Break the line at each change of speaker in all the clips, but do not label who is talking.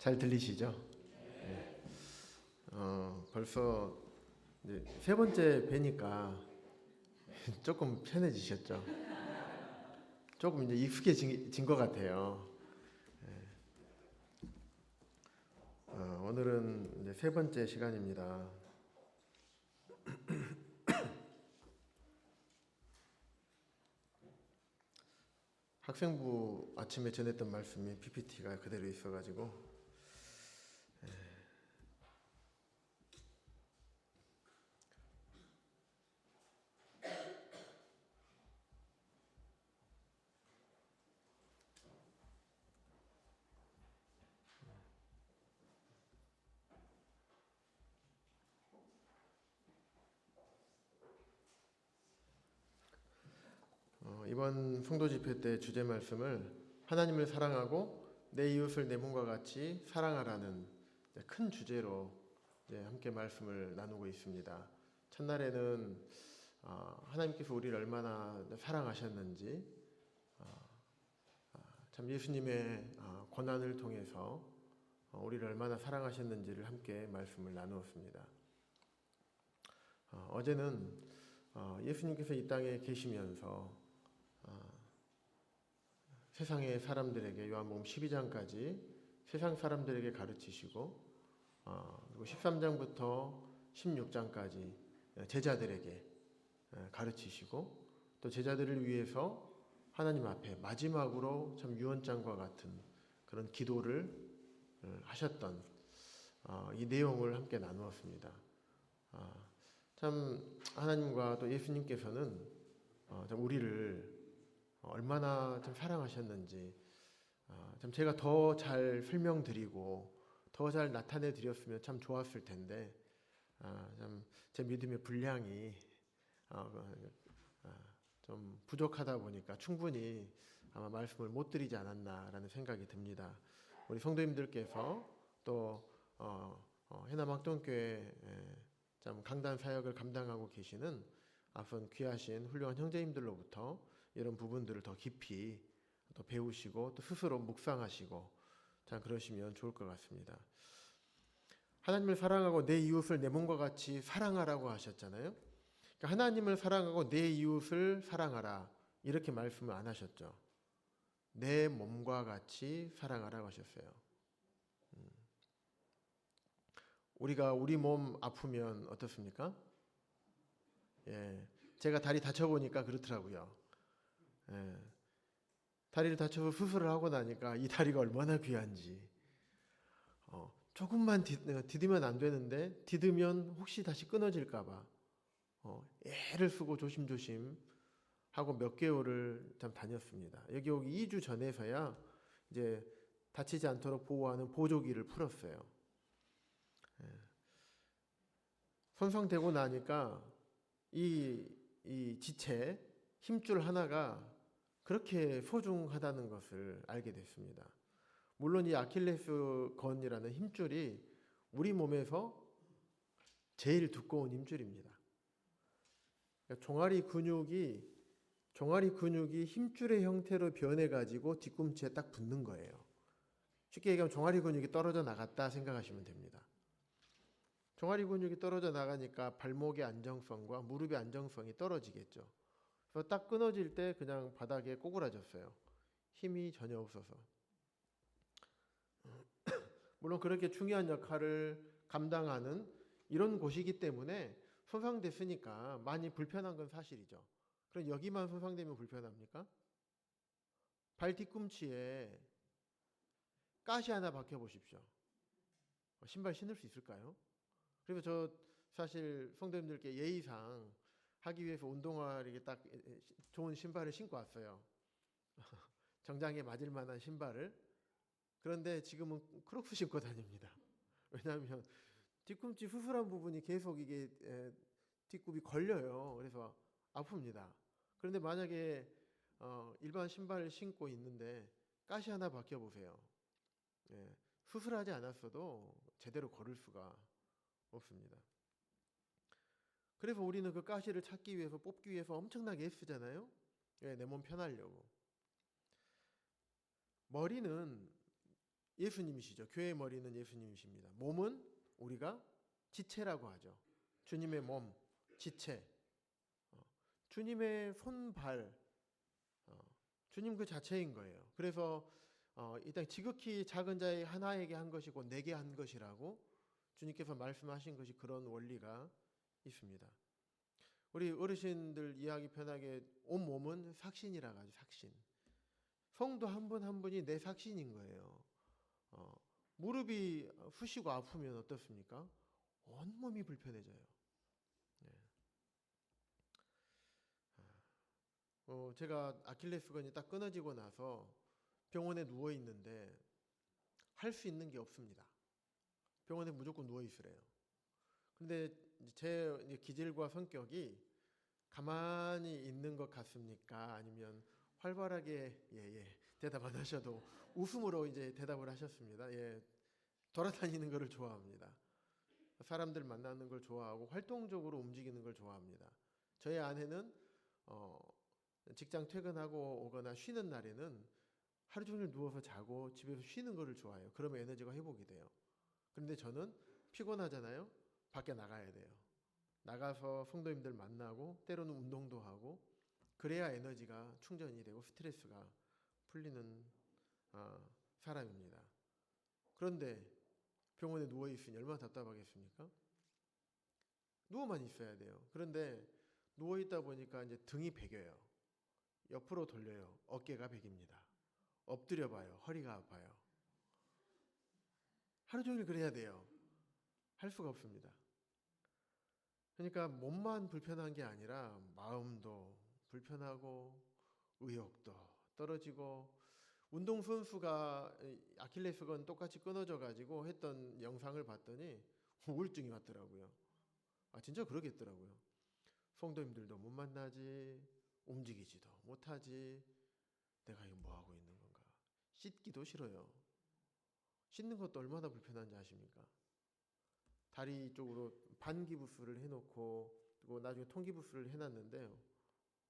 잘 들리시죠? 네. 벌써 이제 세 번째 뵈니까 조금 편해지셨죠? 조금 이제 익숙해진 것 같아요. 오늘은 이제 세 번째 시간입니다. 학생부 아침에 전했던 말씀이 PPT가 그대로 있어가지고 이번 성도 집회 때 주제 말씀을 하나님을 사랑하고 내 이웃을 내 몸과 같이 사랑하라는 큰 주제로 함께 말씀을 나누고 있습니다. 첫날에는 하나님께서 우리를 얼마나 사랑하셨는지, 참 예수님의 고난을 통해서 우리를 얼마나 사랑하셨는지를 함께 말씀을 나누었습니다. 어제는 예수님께서 이 땅에 계시면서 세상의 사람들에게 요한복음 12장까지 세상 사람들에게 가르치시고 그리고 13장부터 16장까지 제자들에게 가르치시고 또 제자들을 위해서 하나님 앞에 마지막으로 참 유언장과 같은 그런 기도를 하셨던 이 내용을 함께 나누었습니다. 참 하나님과 또 예수님께서는 참 우리를 얼마나 참 사랑하셨는지 참 제가 더 잘 설명드리고 더 잘 나타내 드렸으면 참 좋았을 텐데 참 제 믿음의 분량이 좀 부족하다 보니까 충분히 아마 말씀을 못 드리지 않았나라는 생각이 듭니다. 우리 성도님들께서 또 해남학동교회 참 강단 사역을 감당하고 계시는 앞선 귀하신 훌륭한 형제님들로부터 이런 부분들을 더 깊이 또 배우시고 또 스스로 묵상하시고 참 그러시면 좋을 것 같습니다. 하나님을 사랑하고 내 이웃을 내 몸과 같이 사랑하라고 하셨잖아요. 그러니까 하나님을 사랑하고 내 이웃을 사랑하라 이렇게 말씀을 안 하셨죠. 내 몸과 같이 사랑하라고 하셨어요. 우리가 우리 몸 아프면 어떻습니까? 제가 다리 다쳐보니까 그렇더라고요. 다리를 다쳐서 수술을 하고 나니까 이 다리가 얼마나 귀한지 조금만 디디면 안 되는데 디디면 혹시 다시 끊어질까봐 애를 쓰고 조심조심 하고 몇 개월을 참 다녔습니다. 여기 오기 2주 전에서야 이제 다치지 않도록 보호하는 보조기를 풀었어요. 손상되고 나니까 이 지체 힘줄 하나가 그렇게 소중하다는 것을 알게 됐습니다. 물론 이 아킬레스 건이라는 힘줄이 우리 몸에서 제일 두꺼운 힘줄입니다. 그러니까 종아리 근육이 힘줄의 형태로 변해가지고 뒤꿈치에 딱 붙는 거예요. 쉽게 얘기하면 종아리 근육이 떨어져 나갔다 생각하시면 됩니다. 종아리 근육이 떨어져 나가니까 발목의 안정성과 무릎의 안정성이 떨어지겠죠. 그래서 딱 끊어질 때 그냥 바닥에 꼬꾸라졌어요. 힘이 전혀 없어서. 물론 그렇게 중요한 역할을 감당하는 이런 곳이기 때문에 손상됐으니까 많이 불편한 건 사실이죠. 그럼 여기만 손상되면 불편합니까? 발 뒤꿈치에 가시 하나 박혀 보십시오. 신발 신을 수 있을까요? 그래서 저 사실 성도님들께 예의상 하기 위해서 운동화 이렇게 딱 좋은 신발을 신고 왔어요. 정장에 맞을 만한 신발을. 그런데 지금은 크록스 신고 다닙니다. 왜냐하면 뒤꿈치 수술한 부분이 계속 이게 뒷굽이 걸려요. 그래서 아픕니다. 그런데 만약에 일반 신발을 신고 있는데 가시 하나 박혀 보세요. 수술하지 않았어도 제대로 걸을 수가 없습니다. 그래서 우리는 그 가시를 찾기 위해서 뽑기 위해서 엄청나게 애쓰잖아요. 내 몸 편하려고. 머리는 예수님이시죠. 교회의 머리는 예수님이십니다. 몸은 우리가 지체라고 하죠. 주님의 몸, 지체. 주님의 손, 발, 주님 그 자체인 거예요. 그래서 이 땅 지극히 작은 자의 하나에게 한 것이고 내게 한 것이라고 주님께서 말씀하신 것이 그런 원리가 있습니다. 우리 어르신들 이해하기 편하게 온 몸은 삭신이라고 하죠. 삭신. 성도 한 분 한 분이 내 삭신인 거예요. 무릎이 쑤시고 아프면 어떻습니까? 온몸이 불편해져요. 네. 제가 아킬레스건이 딱 끊어지고 나서 병원에 누워 있는데 할 수 있는 게 없습니다. 병원에 무조건 누워 있으래요. 근데 제 기질과 성격이 가만히 있는 것 같습니까? 아니면 활발하게 대답 안 하셔도 웃음으로 이제 대답을 하셨습니다. 돌아다니는 것을 좋아합니다. 사람들 만나는 걸 좋아하고 활동적으로 움직이는 걸 좋아합니다. 저희 아내는 직장 퇴근하고 오거나 쉬는 날에는 하루 종일 누워서 자고 집에서 쉬는 거를 좋아해요. 그러면 에너지가 회복이 돼요. 그런데 저는 피곤하잖아요. 밖에 나가야 돼요. 나가서 성도님들 만나고 때로는 운동도 하고 그래야 에너지가 충전이 되고 스트레스가 풀리는 사람입니다. 그런데 병원에 누워 있으니 얼마나 답답하겠습니까? 누워만 있어야 돼요. 그런데 누워 있다 보니까 이제 등이 베겨요. 옆으로 돌려요. 어깨가 베깁니다. 엎드려 봐요. 허리가 아파요. 하루 종일 그래야 돼요. 할 수가 없습니다. 그러니까 몸만 불편한 게 아니라 마음도 불편하고 의욕도 떨어지고 운동선수가 아킬레스건 똑같이 끊어져 가지고 했던 영상을 봤더니 우울증이 왔더라고요. 진짜 그러겠더라고요. 성도님들도 못 만나지, 움직이지도 못하지, 내가 이거 뭐 하고 있는 건가? 씻기도 싫어요. 씻는 것도 얼마나 불편한지 아십니까? 다리 쪽으로 반기부스를 해놓고 그리고 나중에 통기부스를 해놨는데요.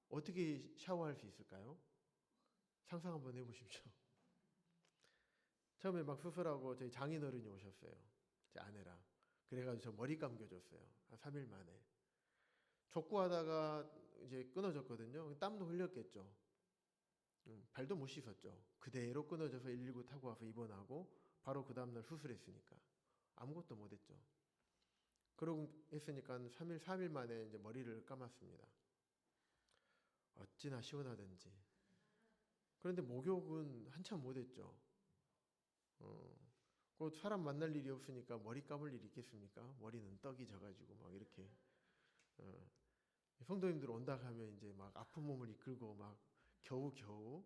어떻게 샤워할 수 있을까요? 상상 한번 해보십시오. 처음에 막 수술하고 저희 장인어른이 오셨어요. 제 아내랑. 그래가지고 저 머리 감겨줬어요. 한 3일 만에. 족구하다가 이제 끊어졌거든요. 땀도 흘렸겠죠. 발도 못 씻었죠. 그대로 끊어져서 119 타고 와서 입원하고 바로 그 다음날 수술했으니까. 아무것도 못했죠. 그러고 했으니까 3일, 4일 만에 이제 머리를 감았습니다. 어찌나 시원하든지. 그런데 목욕은 한참 못했죠. 그 사람 만날 일이 없으니까 머리 감을 일이 있겠습니까? 머리는 떡이 져가지고 막 이렇게. 성도님들 온다 하면 이제 막 아픈 몸을 이끌고 막 겨우.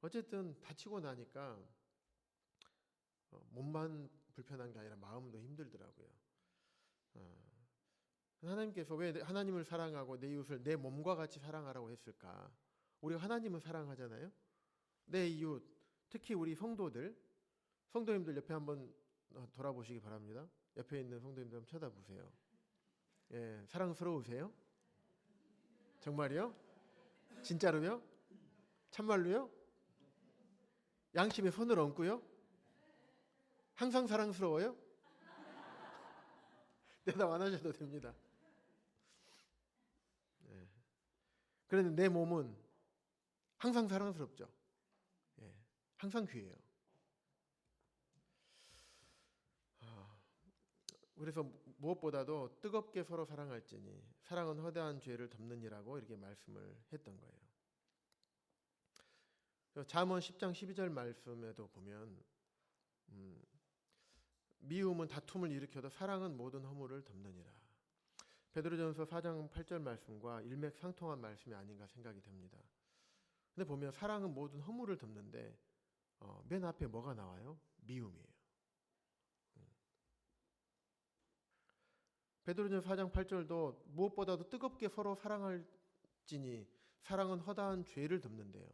어쨌든 다치고 나니까 몸만 불편한 게 아니라 마음도 힘들더라고요. 하나님께서 왜 하나님을 사랑하고 내 이웃을 내 몸과 같이 사랑하라고 했을까? 우리가 하나님을 사랑하잖아요. 내 이웃, 특히 우리 성도님들 옆에 한번 돌아보시기 바랍니다. 옆에 있는 성도님들 한번 쳐다보세요. 사랑스러우세요? 정말이요? 진짜로요? 참말로요? 양심에 손을 얹고요? 항상 사랑스러워요? 대답 안 하셔도 됩니다. 그런데 내 몸은 항상 사랑스럽죠. 항상 귀해요. 그래서 무엇보다도 뜨겁게 서로 사랑할지니 사랑은 허다한 죄를 덮느니라고 이렇게 말씀을 했던 거예요. 잠언 10장 12절 말씀에도 보면 미움은 다툼을 일으켜도 사랑은 모든 허물을 덮느니라. 베드로전서 4장 8절 말씀과 일맥상통한 말씀이 아닌가 생각이 됩니다. 근데 보면 사랑은 모든 허물을 덮는데 맨 앞에 뭐가 나와요? 미움이에요. 베드로전서 4장 8절도 무엇보다도 뜨겁게 서로 사랑할지니 사랑은 허다한 죄를 덮는데요.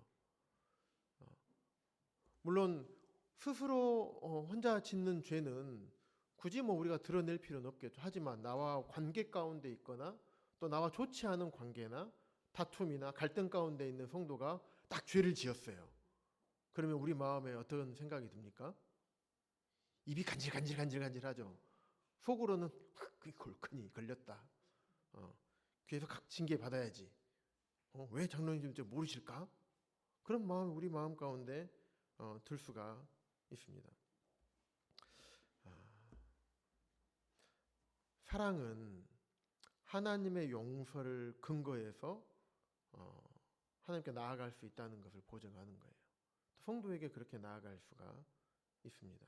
물론 스스로 혼자 짓는 죄는 굳이 우리가 드러낼 필요는 없겠죠. 하지만 나와 관계 가운데 있거나 또 나와 좋지 않은 관계나 다툼이나 갈등 가운데 있는 성도가 딱 죄를 지었어요. 그러면 우리 마음에 어떤 생각이 듭니까? 입이 간질간질하죠. 속으로는 그 골큰이 걸렸다. 귀에서 각 징계 받아야지. 왜 장로님 좀 모르실까? 그런 마음이 우리 마음 가운데 들 수가 있습니다. 사랑은 하나님의 용서를 근거해서 하나님께 나아갈 수 있다는 것을 보증하는 거예요. 또 성도에게 그렇게 나아갈 수가 있습니다.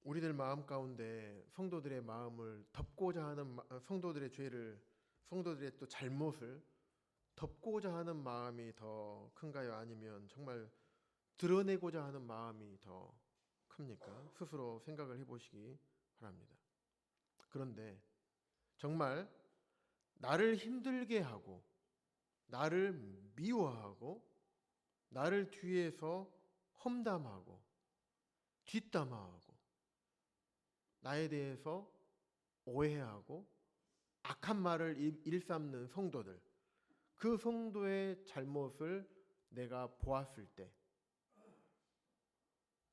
우리들 마음 가운데 성도들의 마음을 덮고자 하는 성도들의 죄를, 성도들의 또 잘못을 덮고자 하는 마음이 더 큰가요? 아니면 정말 드러내고자 하는 마음이 더 큽니까? 스스로 생각을 해보시기 바랍니다. 그런데 정말 나를 힘들게 하고 나를 미워하고 나를 뒤에서 험담하고 뒷담화하고 나에 대해서 오해하고 악한 말을 일삼는 성도들, 그 성도의 잘못을 내가 보았을 때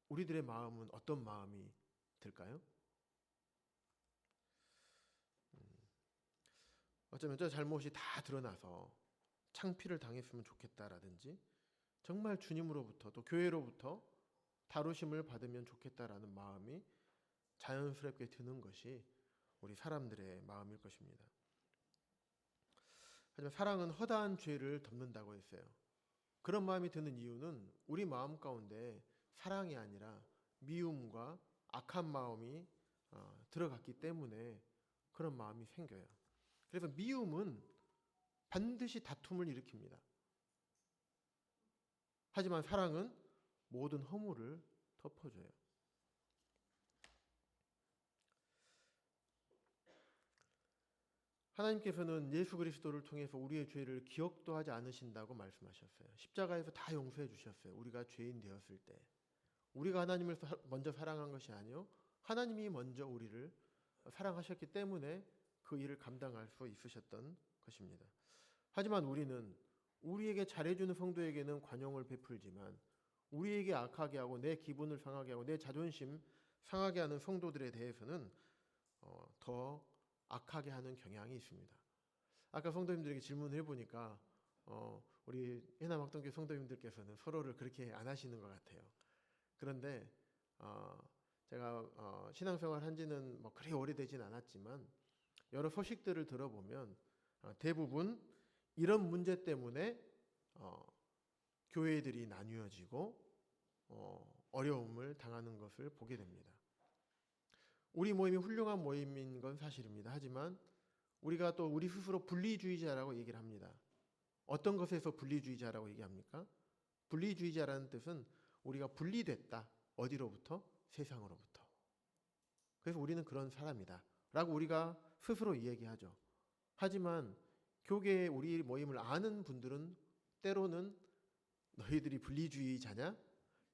우리들의 마음은 어떤 마음이 들까요? 어쩌면 저 잘못이 다 드러나서 창피를 당했으면 좋겠다라든지 정말 주님으로부터 또 교회로부터 다루심을 받으면 좋겠다라는 마음이 자연스럽게 드는 것이 우리 사람들의 마음일 것입니다. 하지만 사랑은 허다한 죄를 덮는다고 했어요. 그런 마음이 드는 이유는 우리 마음 가운데 사랑이 아니라 미움과 악한 마음이 들어갔기 때문에 그런 마음이 생겨요. 그래서 미움은 반드시 다툼을 일으킵니다. 하지만 사랑은 모든 허물을 덮어줘요. 하나님께서는 예수 그리스도를 통해서 우리의 죄를 기억도 하지 않으신다고 말씀하셨어요. 십자가에서 다 용서해 주셨어요. 우리가 죄인 되었을 때. 우리가 하나님을 먼저 사랑한 것이 아니요, 하나님이 먼저 우리를 사랑하셨기 때문에 그 일을 감당할 수 있으셨던 것입니다. 하지만 우리는 우리에게 잘해주는 성도에게는 관용을 베풀지만 우리에게 악하게 하고 내 기분을 상하게 하고 내 자존심 상하게 하는 성도들에 대해서는 더 악하게 하는 경향이 있습니다. 아까 성도님들에게 질문을 해보니까 우리 해남학동교회 성도님들께서는 서로를 그렇게 안 하시는 것 같아요. 그런데 제가 신앙생활 한 지는 뭐 그리 오래되진 않았지만 여러 소식들을 들어보면 대부분 이런 문제 때문에 교회들이 나뉘어지고 어려움을 당하는 것을 보게 됩니다. 우리 모임이 훌륭한 모임인 건 사실입니다. 하지만 우리가 또 우리 스스로 분리주의자라고 얘기를 합니다. 어떤 것에서 분리주의자라고 얘기합니까? 분리주의자라는 뜻은 우리가 분리됐다. 어디로부터? 세상으로부터. 그래서 우리는 그런 사람이다 라고 우리가 스스로 이야기하죠. 하지만 교계에 우리 모임을 아는 분들은 때로는 너희들이 분리주의자냐?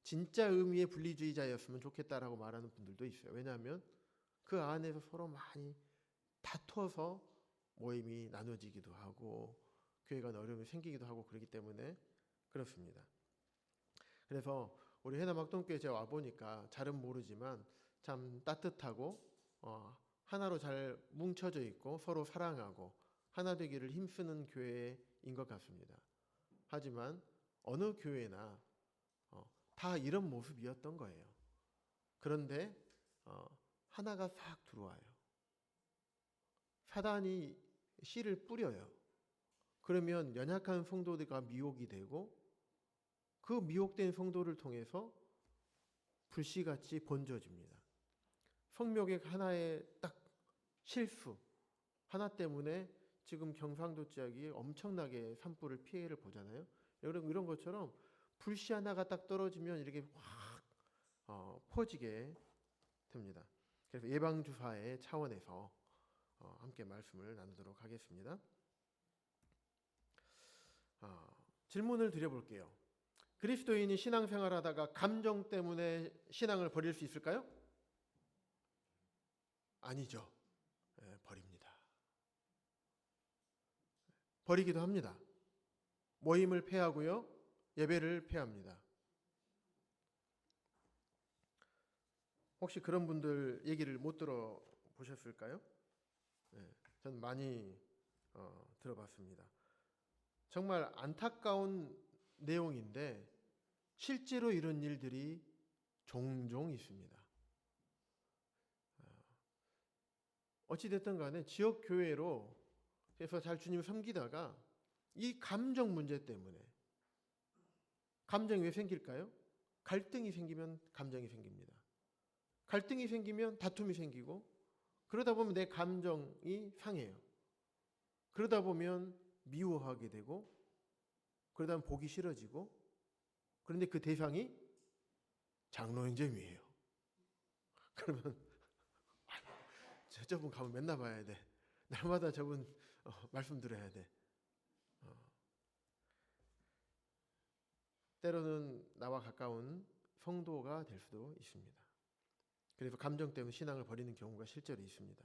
진짜 의미의 분리주의자였으면 좋겠다라고 말하는 분들도 있어요. 왜냐하면 그 안에서 서로 많이 다퉈서 모임이 나눠지기도 하고 교회가 어려움이 생기기도 하고 그렇기 때문에 그렇습니다. 그래서 우리 해남학동교회 제가 와보니까 잘은 모르지만 참 따뜻하고 하나로 잘 뭉쳐져 있고 서로 사랑하고 하나 되기를 힘쓰는 교회인 것 같습니다. 하지만 어느 교회나 다 이런 모습이었던 거예요. 그런데 하나가 싹 들어와요. 사단이 씨를 뿌려요. 그러면 연약한 성도들과 미혹이 되고 그 미혹된 성도를 통해서 불씨같이 번져집니다. 성묘객 하나의 딱 실수 하나 때문에 지금 경상도 지역이 엄청나게 산불을 피해를 보잖아요. 이런 것처럼 불씨 하나가 딱 떨어지면 이렇게 확 퍼지게 됩니다. 그래서 예방주사의 차원에서 함께 말씀을 나누도록 하겠습니다. 질문을 드려볼게요. 그리스도인이 신앙생활하다가 감정 때문에 신앙을 버릴 수 있을까요? 아니죠. 버립니다. 버리기도 합니다. 모임을 폐하고요. 예배를 폐합니다. 혹시 그런 분들 얘기를 못 들어보셨을까요? 네, 저는 많이 들어봤습니다. 정말 안타까운 내용인데 실제로 이런 일들이 종종 있습니다. 어찌됐든 간에 지역 교회로 해서 잘 주님을 섬기다가 이 감정 문제 때문에, 감정이 왜 생길까요? 갈등이 생기면 감정이 생깁니다. 갈등이 생기면 다툼이 생기고, 그러다 보면 내 감정이 상해요. 그러다 보면 미워하게 되고, 그러다 보면 보기 싫어지고, 그런데 그 대상이 장로님이에요. 그러면 저분 가면 맨날 봐야 돼. 날마다 저분 말씀 들어야 돼. 때로는 나와 가까운 성도가 될 수도 있습니다. 그래서 감정 때문에 신앙을 버리는 경우가 실제로 있습니다.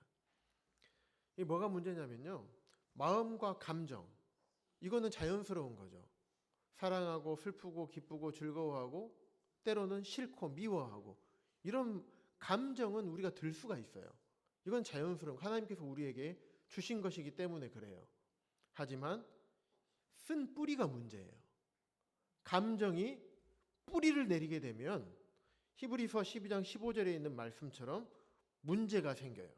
이 뭐가 문제냐면요, 마음과 감정, 이거는 자연스러운 거죠. 사랑하고 슬프고 기쁘고 즐거워하고 때로는 싫고 미워하고, 이런 감정은 우리가 들 수가 있어요. 이건 자연스러운, 하나님께서 우리에게 주신 것이기 때문에 그래요. 하지만 쓴 뿌리가 문제예요. 감정이 뿌리를 내리게 되면 히브리서 12장 15절에 있는 말씀처럼 문제가 생겨요.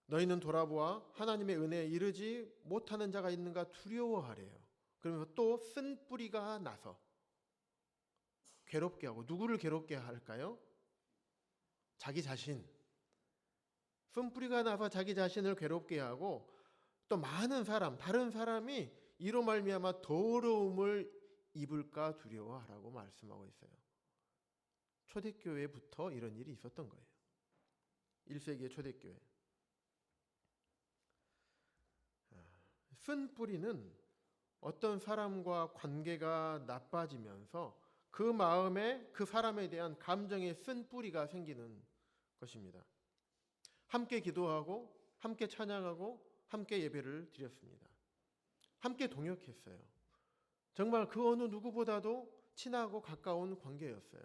너희는 돌아보아 하나님의 은혜에 이르지 못하는 자가 있는가 두려워하래요. 그러면서 또 쓴 뿌리가 나서 괴롭게 하고, 누구를 괴롭게 할까요? 자기 자신. 쓴 뿌리가 나서 자기 자신을 괴롭게 하고, 또 많은 사람, 다른 사람이 이로 말미암아 더러움을 입을까 두려워하라고 말씀하고 있어요. 초대교회부터 이런 일이 있었던 거예요. 1세기의 초대교회. 쓴 뿌리는 어떤 사람과 관계가 나빠지면서 그 마음에 그 사람에 대한 감정의 쓴 뿌리가 생기는 것입니다. 함께 기도하고 함께 찬양하고 함께 예배를 드렸습니다. 함께 동역했어요. 정말 그 어느 누구보다도 친하고 가까운 관계였어요.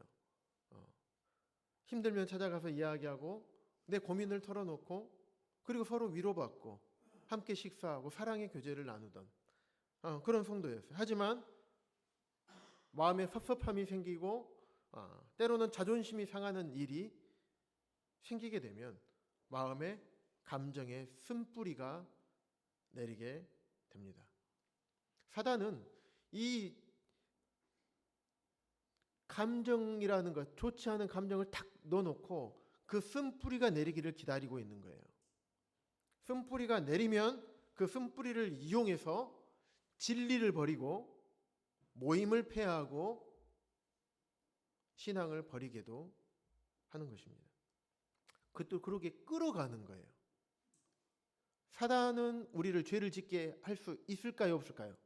힘들면 찾아가서 이야기하고 내 고민을 털어놓고, 그리고 서로 위로받고 함께 식사하고 사랑의 교제를 나누던 그런 성도였어요. 하지만 마음에 섭섭함이 생기고 때로는 자존심이 상하는 일이 생기게 되면 마음에 감정의 쓴뿌리가 내리게 됩니다. 사단은 이 감정이라는 것, 좋지 않은 감정을 탁 넣어놓고 그 쓴뿌리가 내리기를 기다리고 있는 거예요. 쓴뿌리가 내리면 그 쓴뿌리를 이용해서 진리를 버리고 모임을 폐하고 신앙을 버리게도 하는 것입니다. 그것도 그렇게 끌어가는 거예요. 사단은 우리를 죄를 짓게 할 수 있을까요, 없을까요?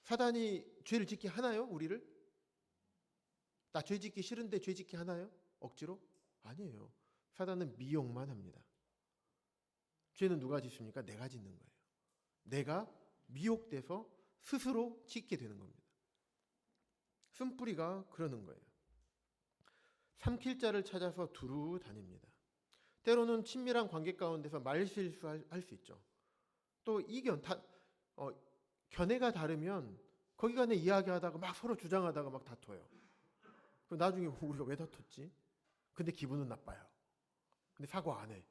사단이 죄를 짓게 하나요, 우리를? 나 죄 짓기 싫은데 죄 짓게 하나요? 억지로? 아니에요. 사단은 미혹만 합니다. 죄는 누가 짓습니까? 내가 짓는 거예요. 내가 미혹돼서 스스로 짓게 되는 겁니다. 쓴뿌리가 그러는 거예요. 삼킬 자를 찾아서 두루 다닙니다. 때로는 친밀한 관계 가운데서 말실수할 수 있죠. 또 견해가 다르면 거기 간에 이야기하다가 막 서로 주장하다가 막 다퉈요. 그럼 나중에 우리가 왜 다퉜지? 근데 기분은 나빠요. 근데 사과 안 해.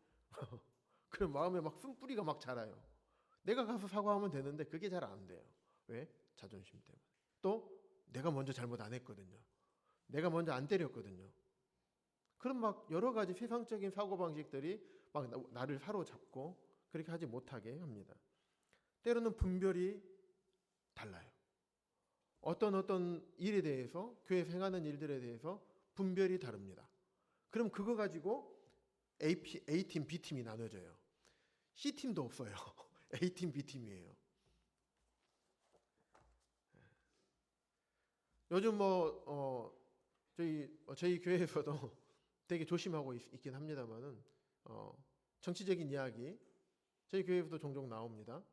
그럼 마음에 막 쓴뿌리가 막 자라요. 내가 가서 사과하면 되는데 그게 잘 안 돼요. 왜? 자존심 때문에. 또 내가 먼저 잘못 안 했거든요. 내가 먼저 안 때렸거든요. 그럼 막 여러 가지 세상적인 사고방식들이 막 나를 사로잡고 그렇게 하지 못하게 합니다. 때로는 분별이 달라요. 어떤 일에 대해서, 교회에서 행하는 일들에 대해서 분별이 다릅니다. 그럼 그거 가지고 A팀, B팀이 나눠져요. C팀도 없어요. A팀, B팀이에요. 요즘 저희 교회에서도 되게 조심하고 있긴 합니다만은 정치적인 이야기 저희 교회에서도 종종 나옵니다.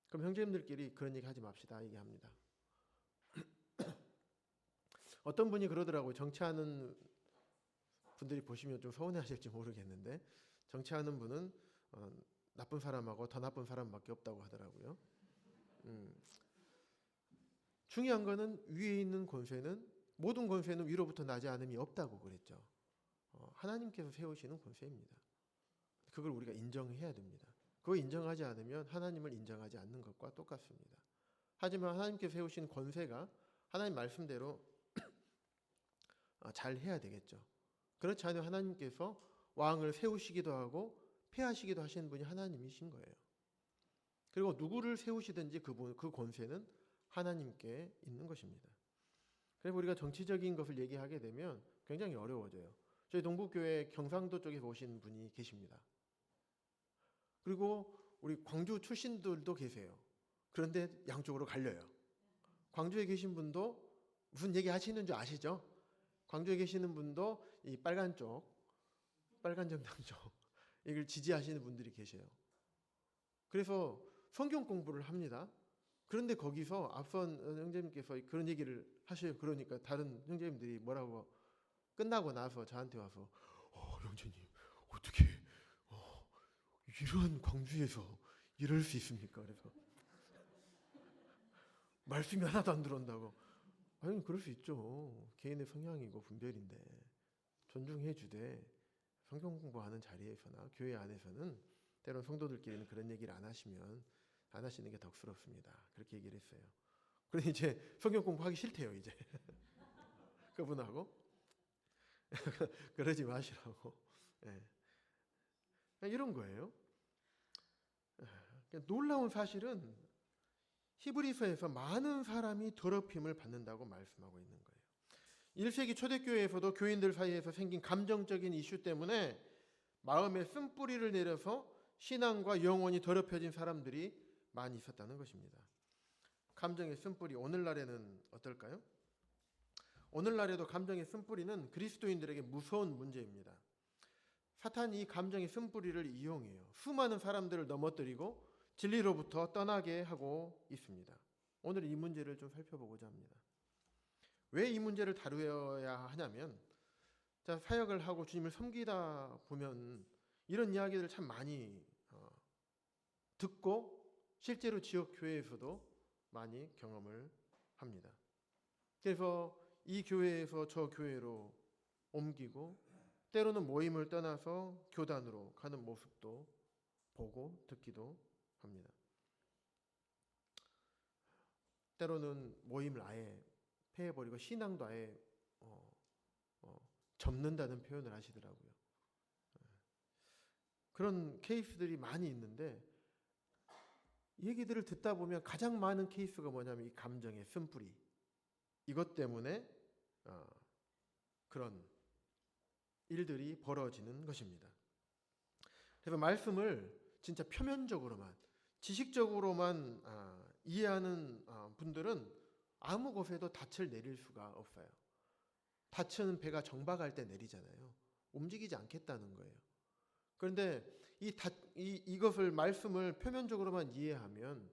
그럼 형제님들끼리 그런 얘기 하지 맙시다 얘기합니다. 어떤 분이 그러더라고요. 정치하는 분들이 보시면 좀 서운해하실지 모르겠는데 정치하는 분은 나쁜 사람하고 더 나쁜 사람밖에 없다고 하더라고요. 중요한 거는 위에 있는 권세는 모든 권세는 위로부터 나지 않음이 없다고 그랬죠. 하나님께서 세우시는 권세입니다. 그걸 우리가 인정해야 됩니다. 그거 인정하지 않으면 하나님을 인정하지 않는 것과 똑같습니다. 하지만 하나님께서 세우신 권세가 하나님 말씀대로 잘 해야 되겠죠. 그렇지 않으면 하나님께서 왕을 세우시기도 하고 폐하시기도 하시는 분이 하나님이신 거예요. 그리고 누구를 세우시든지 그 권세는 하나님께 있는 것입니다. 그래서 우리가 정치적인 것을 얘기하게 되면 굉장히 어려워져요. 저희 동북교회 경상도 쪽에 오신 분이 계십니다. 그리고 우리 광주 출신들도 계세요. 그런데 양쪽으로 갈려요. 광주에 계신 분도 무슨 얘기 하시는 줄 아시죠? 광주에 계시는 분도 이 빨간 정당 쪽 이걸 지지하시는 분들이 계세요. 그래서 성경 공부를 합니다. 그런데 거기서 앞선 형제님께서 그런 얘기를 하셔요. 그러니까 다른 형제님들이 뭐라고 끝나고 나서 저한테 와서 형제님 어떻게 이런 광주에서 이럴 수 있습니까? 그래서 말씀이 하나도 안 들어온다고. 아니 그럴 수 있죠. 개인의 성향이고 분별인데 존중해 주되 성경 공부하는 자리에서나 교회 안에서는 때론 성도들끼리는 그런 얘기를 안 하시는 게 덕스럽습니다. 그렇게 얘기를 했어요. 그런데 이제 성경 공부하기 싫대요. 이제 그분하고 그러지 마시라고. 네. 이런 거예요. 놀라운 사실은 히브리서에서 많은 사람이 더럽힘을 받는다고 말씀하고 있는 거예요. 1세기 초대교회에서도 교인들 사이에서 생긴 감정적인 이슈 때문에 마음에 쓴뿌리를 내려서 신앙과 영혼이 더럽혀진 사람들이 많이 있었다는 것입니다. 감정의 쓴뿌리, 오늘날에는 어떨까요? 오늘날에도 감정의 쓴뿌리는 그리스도인들에게 무서운 문제입니다. 사탄이 이 감정의 쓴뿌리를 이용해요. 수많은 사람들을 넘어뜨리고 진리로부터 떠나게 하고 있습니다. 오늘 이 문제를 좀 살펴보고자 합니다. 왜 이 문제를 다루어야 하냐면 사역을 하고 주님을 섬기다 보면 이런 이야기들을 참 많이 듣고 실제로 지역 교회에서도 많이 경험을 합니다. 그래서 이 교회에서 저 교회로 옮기고 때로는 모임을 떠나서 교단으로 가는 모습도 보고 듣기도 합니다. 때로는 모임을 아예 폐해버리고 신앙도 아예 접는다는 표현을 하시더라고요. 그런 케이스들이 많이 있는데 얘기들을 듣다 보면 가장 많은 케이스가 뭐냐면 이 감정의 쓴뿌리, 이것 때문에 그런 일들이 벌어지는 것입니다. 그래서 말씀을 진짜 표면적으로만 지식적으로만 이해하는 분들은 아무 곳에도 닻을 내릴 수가 없어요. 닻은 배가 정박할 때 내리잖아요. 움직이지 않겠다는 거예요. 그런데 이것을 말씀을 표면적으로만 이해하면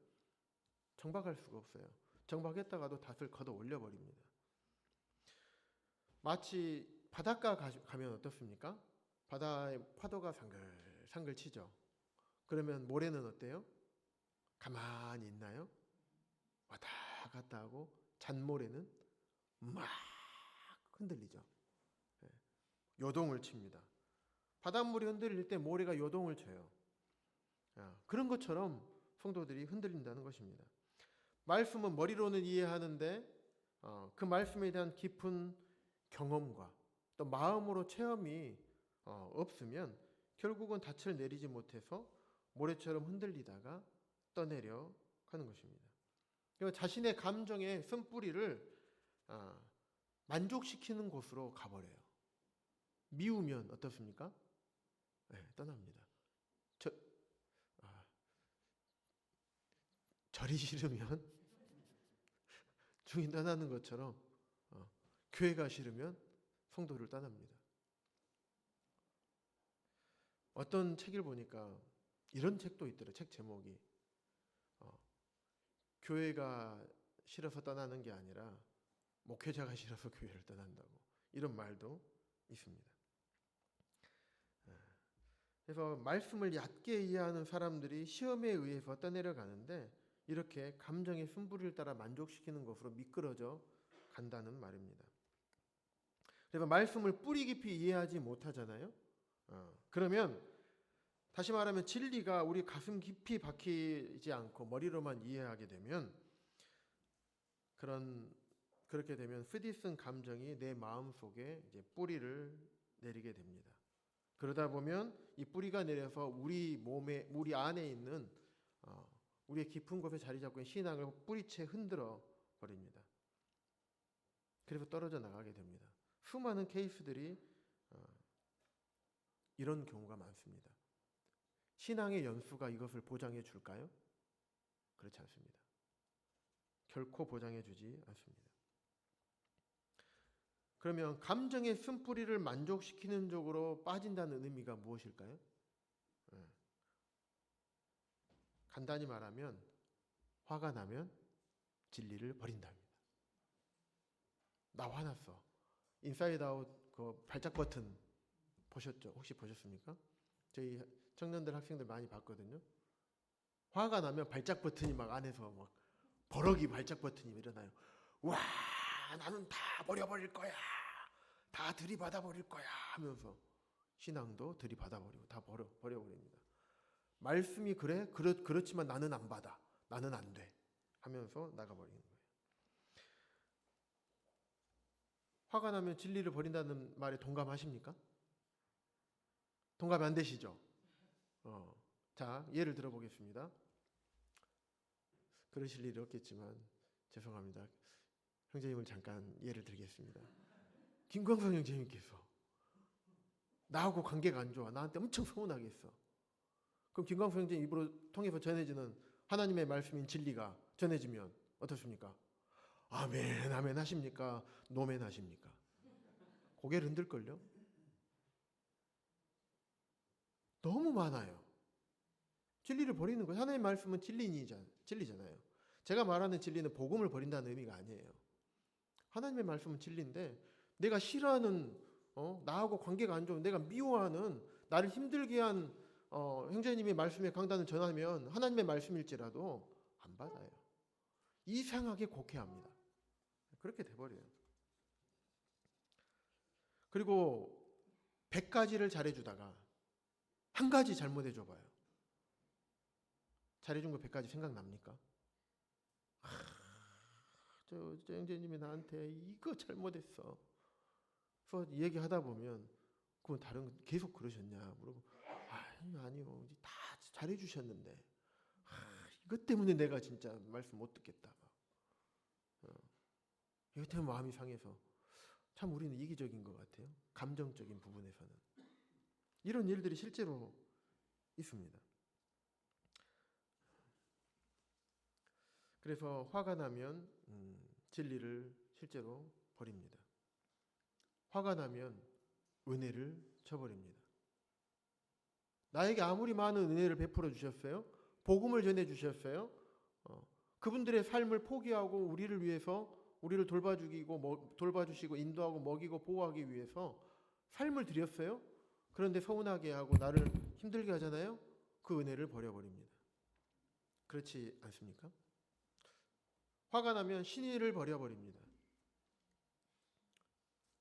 정박할 수가 없어요. 정박했다가도 닻을 걷어 올려버립니다. 마치 바닷가 가면 어떻습니까? 바다에 파도가 상글상글 치죠. 그러면 모래는 어때요? 가만히 있나요? 왔다 갔다 하고 잔모래는 막 흔들리죠. 요동을 칩니다. 바닷물이 흔들릴 때 모래가 요동을 쳐요. 그런 것처럼 성도들이 흔들린다는 것입니다. 말씀은 머리로는 이해하는데 그 말씀에 대한 깊은 경험과 또 마음으로 체험이 없으면 결국은 닻을 내리지 못해서 모래처럼 흔들리다가 떠내려 가는 것입니다. 그리고 자신의 감정의 쓴뿌리를 만족시키는 곳으로 가버려요. 미우면 어떻습니까? 네, 떠납니다. 절이 싫으면 주인 떠나는 것처럼 교회가 싫으면 성도를 떠납니다. 어떤 책을 보니까 이런 책도 있더래. 책 제목이 어, 교회가 싫어서 떠나는 게 아니라 목회자가 싫어서 교회를 떠난다고, 이런 말도 있습니다. 그래서 말씀을 얕게 이해하는 사람들이 시험에 의해서 떠내려가는데 이렇게 감정의 쓴부리를 따라 만족시키는 것으로 미끄러져 간다는 말입니다. 그래서 말씀을 뿌리 깊이 이해하지 못하잖아요. 그러면 다시 말하면 진리가 우리 가슴 깊이 박히지 않고 머리로만 이해하게 되면 그렇게 되면 쓰디쓴 감정이 내 마음 속에 이제 뿌리를 내리게 됩니다. 그러다 보면 이 뿌리가 내려서 우리 안에 있는 우리의 깊은 곳에 자리 잡고 있는 신앙을 뿌리채 흔들어 버립니다. 그래서 떨어져 나가게 됩니다. 수많은 케이스들이 이런 경우가 많습니다. 신앙의 연수가 이것을 보장해 줄까요? 그렇지 않습니다. 결코 보장해 주지 않습니다. 그러면 감정의 쓴뿌리를 만족시키는 쪽으로 빠진다는 의미가 무엇일까요? 간단히 말하면 화가 나면 진리를 버린답니다. 나 화났어. 인사이드 아웃 그 발작 버튼 보셨죠? 혹시 보셨습니까? 저희 청년들 학생들 많이 봤거든요. 화가 나면 발작 버튼이 막 안에서 막 버럭이 발작 버튼이 일어나요. 와, 나는 다 버려버릴 거야. 다 들이받아버릴 거야 하면서 신앙도 들이받아버리고 다 버려버립니다. 말씀이 그렇지만 나는 안 받아. 나는 안 돼. 하면서 나가버리는 거예요. 화가 나면 진리를 버린다는 말에 동감하십니까? 동감이 안 되시죠? 자, 예를 들어보겠습니다. 그러실 일이 없겠지만 죄송합니다. 형제님을 잠깐 예를 들겠습니다. 김광석 형제님께서 나하고 관계가 안 좋아. 나한테 엄청 서운하게 했어. 그럼 김광석 형제님 입으로 통해서 전해지는 하나님의 말씀인 진리가 전해지면 어떻습니까? 아멘, 아멘 하십니까? 노멘 하십니까? 고개를 흔들걸요? 너무 많아요. 진리를 버리는 거예요. 하나님의 말씀은 진리잖아요. 제가 말하는 진리는 복음을 버린다는 의미가 아니에요. 하나님의 말씀은 진리인데 내가 싫어하는 나하고 관계가 안 좋은 내가 미워하는 나를 힘들게 한 형제님의 말씀의 강단을 전하면 하나님의 말씀일지라도 안 받아요. 이상하게 곡해합니다. 그렇게 돼버려요. 그리고 100가지를 잘해주다가 한 가지 잘못해줘봐요. 잘해준 거 100가지 생각납니까? 저 형제님이 나한테 이거 잘못했어. 그래서 얘기하다 보면 그건 다른 거 계속 그러셨냐 물어보고 아니요 다 잘해주셨는데 이것 때문에 내가 진짜 말씀 못 듣겠다. 이것 때문에 마음이 상해서 참 우리는 이기적인 것 같아요. 감정적인 부분에서는 이런 일들이 실제로 있습니다. 그래서 화가 나면 진리를 실제로 버립니다. 화가 나면 은혜를 저버립니다. 나에게 아무리 많은 은혜를 베풀어 주셨어요. 복음을 전해 주셨어요. 그분들의 삶을 포기하고 우리를 위해서 우리를 돌봐주시고 인도하고 먹이고 보호하기 위해서 삶을 드렸어요. 그런데 서운하게 하고 나를 힘들게 하잖아요. 그 은혜를 버려버립니다. 그렇지 않습니까? 화가 나면 신의를 버려버립니다.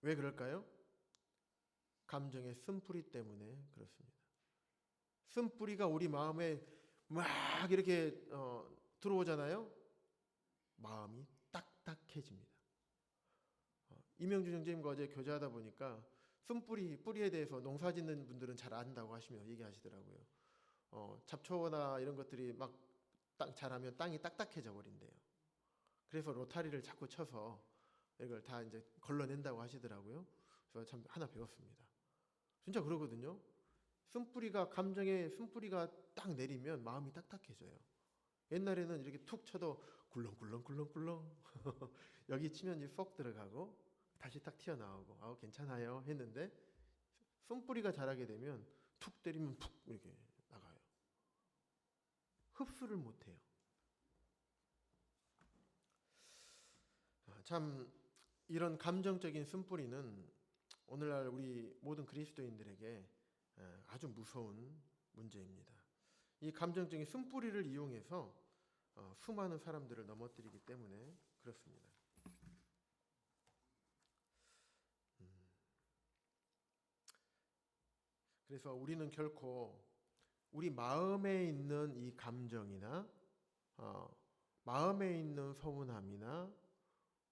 왜 그럴까요? 감정의 쓴뿌리 때문에 그렇습니다. 쓴뿌리가 우리 마음에 막 이렇게 들어오잖아요. 마음이 딱딱해집니다. 이명준 형제님과 어제 교제하다 보니까 뿌리에 대해서 농사 짓는 분들은 잘 안다고 얘기하시더라고요. 잡초나 이런 것들이 막 자라면 땅이 딱딱해져 버린대요. 그래서 로타리를 자꾸 쳐서 이걸 다 이제 걸러낸다고 하시더라고요. 그래서 참 하나 배웠습니다. 진짜 그러거든요. 감정의 쓴뿌리가 딱 내리면 마음이 딱딱해져요. 옛날에는 이렇게 툭 쳐도 굴렁굴렁 여기 치면 쏙 들어가고 다시 딱 튀어나오고 괜찮아요 했는데 쓴뿌리가 자라게 되면 툭 때리면 푹 이렇게 나가요. 흡수를 못해요. 참 이런 감정적인 쓴뿌리는 오늘날 우리 모든 그리스도인들에게 아주 무서운 문제입니다. 이 감정적인 쓴뿌리를 이용해서 수많은 사람들을 넘어뜨리기 때문에 그렇습니다. 그래서 우리는 결코 우리 마음에 있는 이 감정이나 마음에 있는 서운함이나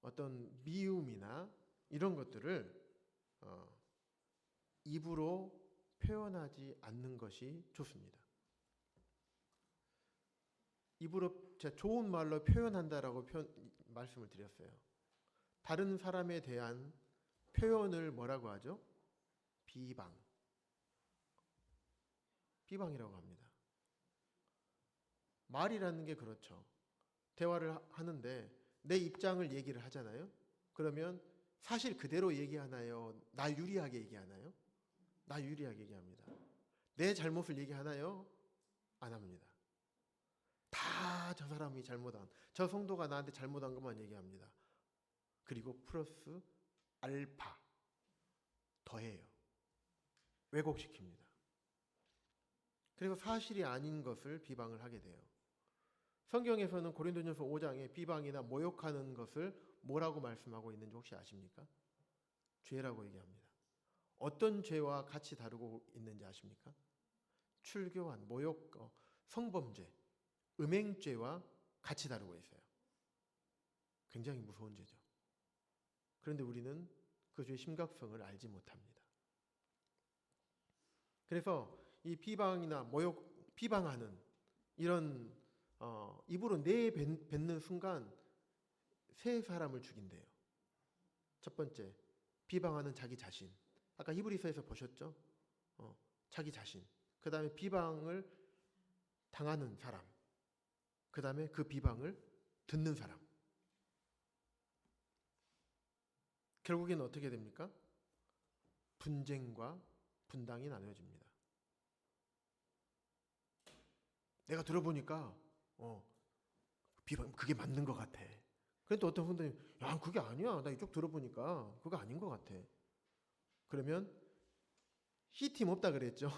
어떤 미움이나 이런 것들을 입으로 표현하지 않는 것이 좋습니다. 입으로 제가 좋은 말로 표현한다라고 말씀을 드렸어요. 다른 사람에 대한 표현을 뭐라고 하죠? 비방이라고 합니다. 말이라는 게 그렇죠. 대화를 하는데 내 입장을 얘기를 하잖아요. 그러면 사실 그대로 얘기하나요? 나 유리하게 얘기하나요? 나 유리하게 얘기합니다. 내 잘못을 얘기하나요? 안 합니다. 다 저 사람이 잘못한, 저 성도가 나한테 잘못한 것만 얘기합니다. 그리고 플러스 알파 더해요. 왜곡시킵니다. 그래서 사실이 아닌 것을 비방을 하게 돼요. 성경에서는 고린도전서 5장에 비방이나 모욕하는 것을 뭐라고 말씀하고 있는지 혹시 아십니까? 죄라고 얘기합니다. 어떤 죄와 같이 다루고 있는지 아십니까? 출교한, 모욕, 성범죄, 음행죄와 같이 다루고 있어요. 굉장히 무서운 죄죠. 그런데 우리는 그 죄의 심각성을 알지 못합니다. 그래서 이 비방이나 모욕, 비방하는 이런 입으로 내뱉는 순간 세 사람을 죽인대요. 첫 번째, 비방하는 자기 자신. 아까 히브리서에서 보셨죠? 자기 자신. 그 다음에 비방을 당하는 사람. 그 다음에 그 비방을 듣는 사람. 결국에는 어떻게 됩니까? 분쟁과 분당이 나눠집니다. 내가 들어보니까 비방 그게 맞는 것 같아. 그런데 어떤 분들이 야 그게 아니야. 나 이쪽 들어보니까 그거 아닌 것 같아. 그러면 C팀 없다 그랬죠.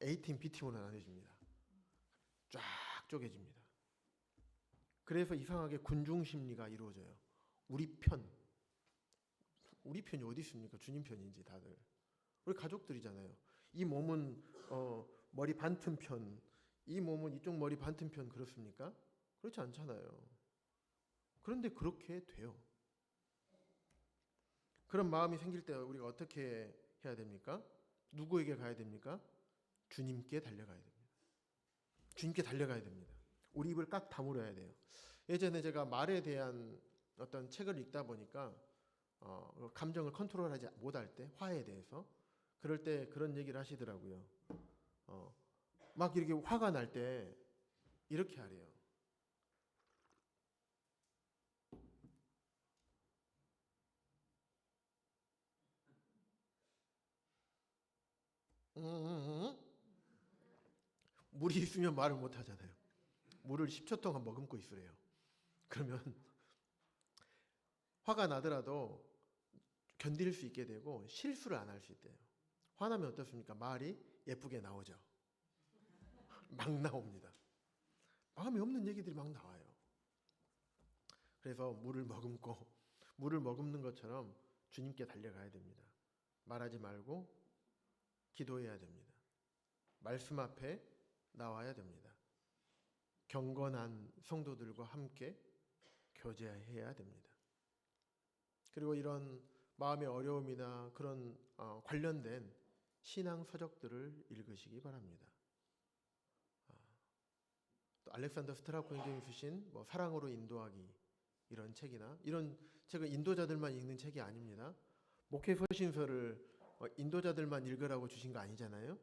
A팀, B팀으로 나눠집니다. 쫙 쪼개집니다. 그래서 이상하게 군중 심리가 이루어져요. 우리 편이 어디 있습니까? 주님 편인지 다들. 우리 가족들이잖아요. 이 몸은 머리 반틈 편, 이 몸은 이쪽 머리 반틈 편 그렇습니까? 그렇지 않잖아요. 그런데 그렇게 돼요. 그런 마음이 생길 때 우리가 어떻게 해야 됩니까? 누구에게 가야 됩니까? 주님께 달려가야 됩니다. 주님께 달려가야 됩니다. 우리 입을 꽉 다물어야 돼요. 예전에 제가 말에 대한 어떤 책을 읽다 보니까 감정을 컨트롤하지 못할 때 화에 대해서 그럴 때 그런 얘기를 하시더라고요. 막 이렇게 화가 날 때 이렇게 하래요. 물이 있으면 말을 못 하잖아요. 물을 10초 동안 머금고 있으래요. 그러면 화가 나더라도 견딜 수 있게 되고 실수를 안 할 수 있대요. 화나면 어떻습니까? 말이 예쁘게 나오죠. 막 나옵니다. 마음에 없는 얘기들이 막 나와요. 그래서 물을 머금는 것처럼 주님께 달려가야 됩니다. 말하지 말고 기도해야 됩니다. 말씀 앞에 나와야 됩니다. 경건한 성도들과 함께 교제해야 됩니다. 그리고 이런 마음의 어려움이나 그런 관련된 신앙 서적들을 읽으시기 바랍니다. 또 알렉산더 스트라코인님이 쓰신 사랑으로 인도하기 이런 책이나 이런 책은 인도자들만 읽는 책이 아닙니다. 목회 서신서를 인도자들만 읽으라고 주신 거 아니잖아요.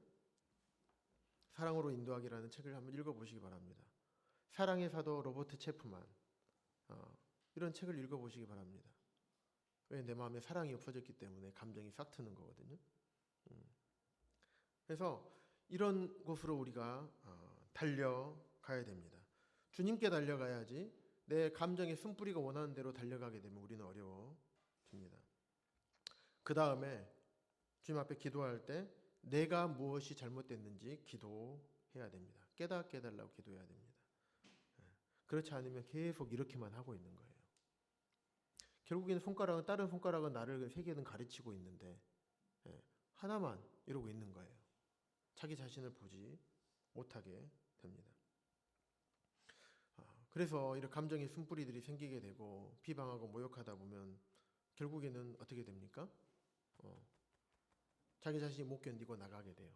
사랑으로 인도하기라는 책을 한번 읽어보시기 바랍니다. 사랑의 사도 로버트 체프만 이런 책을 읽어보시기 바랍니다. 왜? 내 마음에 사랑이 없어졌기 때문에 감정이 싹 트는 거거든요. 그래서 이런 곳으로 우리가 달려가야 됩니다. 주님께 달려가야지 내 감정의 쓴뿌리가 원하는 대로 달려가게 되면 우리는 어려워집니다. 그 다음에 주님 앞에 기도할 때 내가 무엇이 잘못됐는지 기도해야 됩니다. 깨닫게 해달라고 기도해야 됩니다. 그렇지 않으면 계속 이렇게만 하고 있는 거예요. 결국에는 다른 손가락은 나를 세 개는 가르치고 있는데 하나만 이러고 있는 거예요. 자기 자신을 보지 못하게 됩니다. 그래서 이런 감정의 쓴뿌리들이 생기게 되고 비방하고 모욕하다 보면 결국에는 어떻게 됩니까? 자기 자신이 못 견디고 나가게 돼요.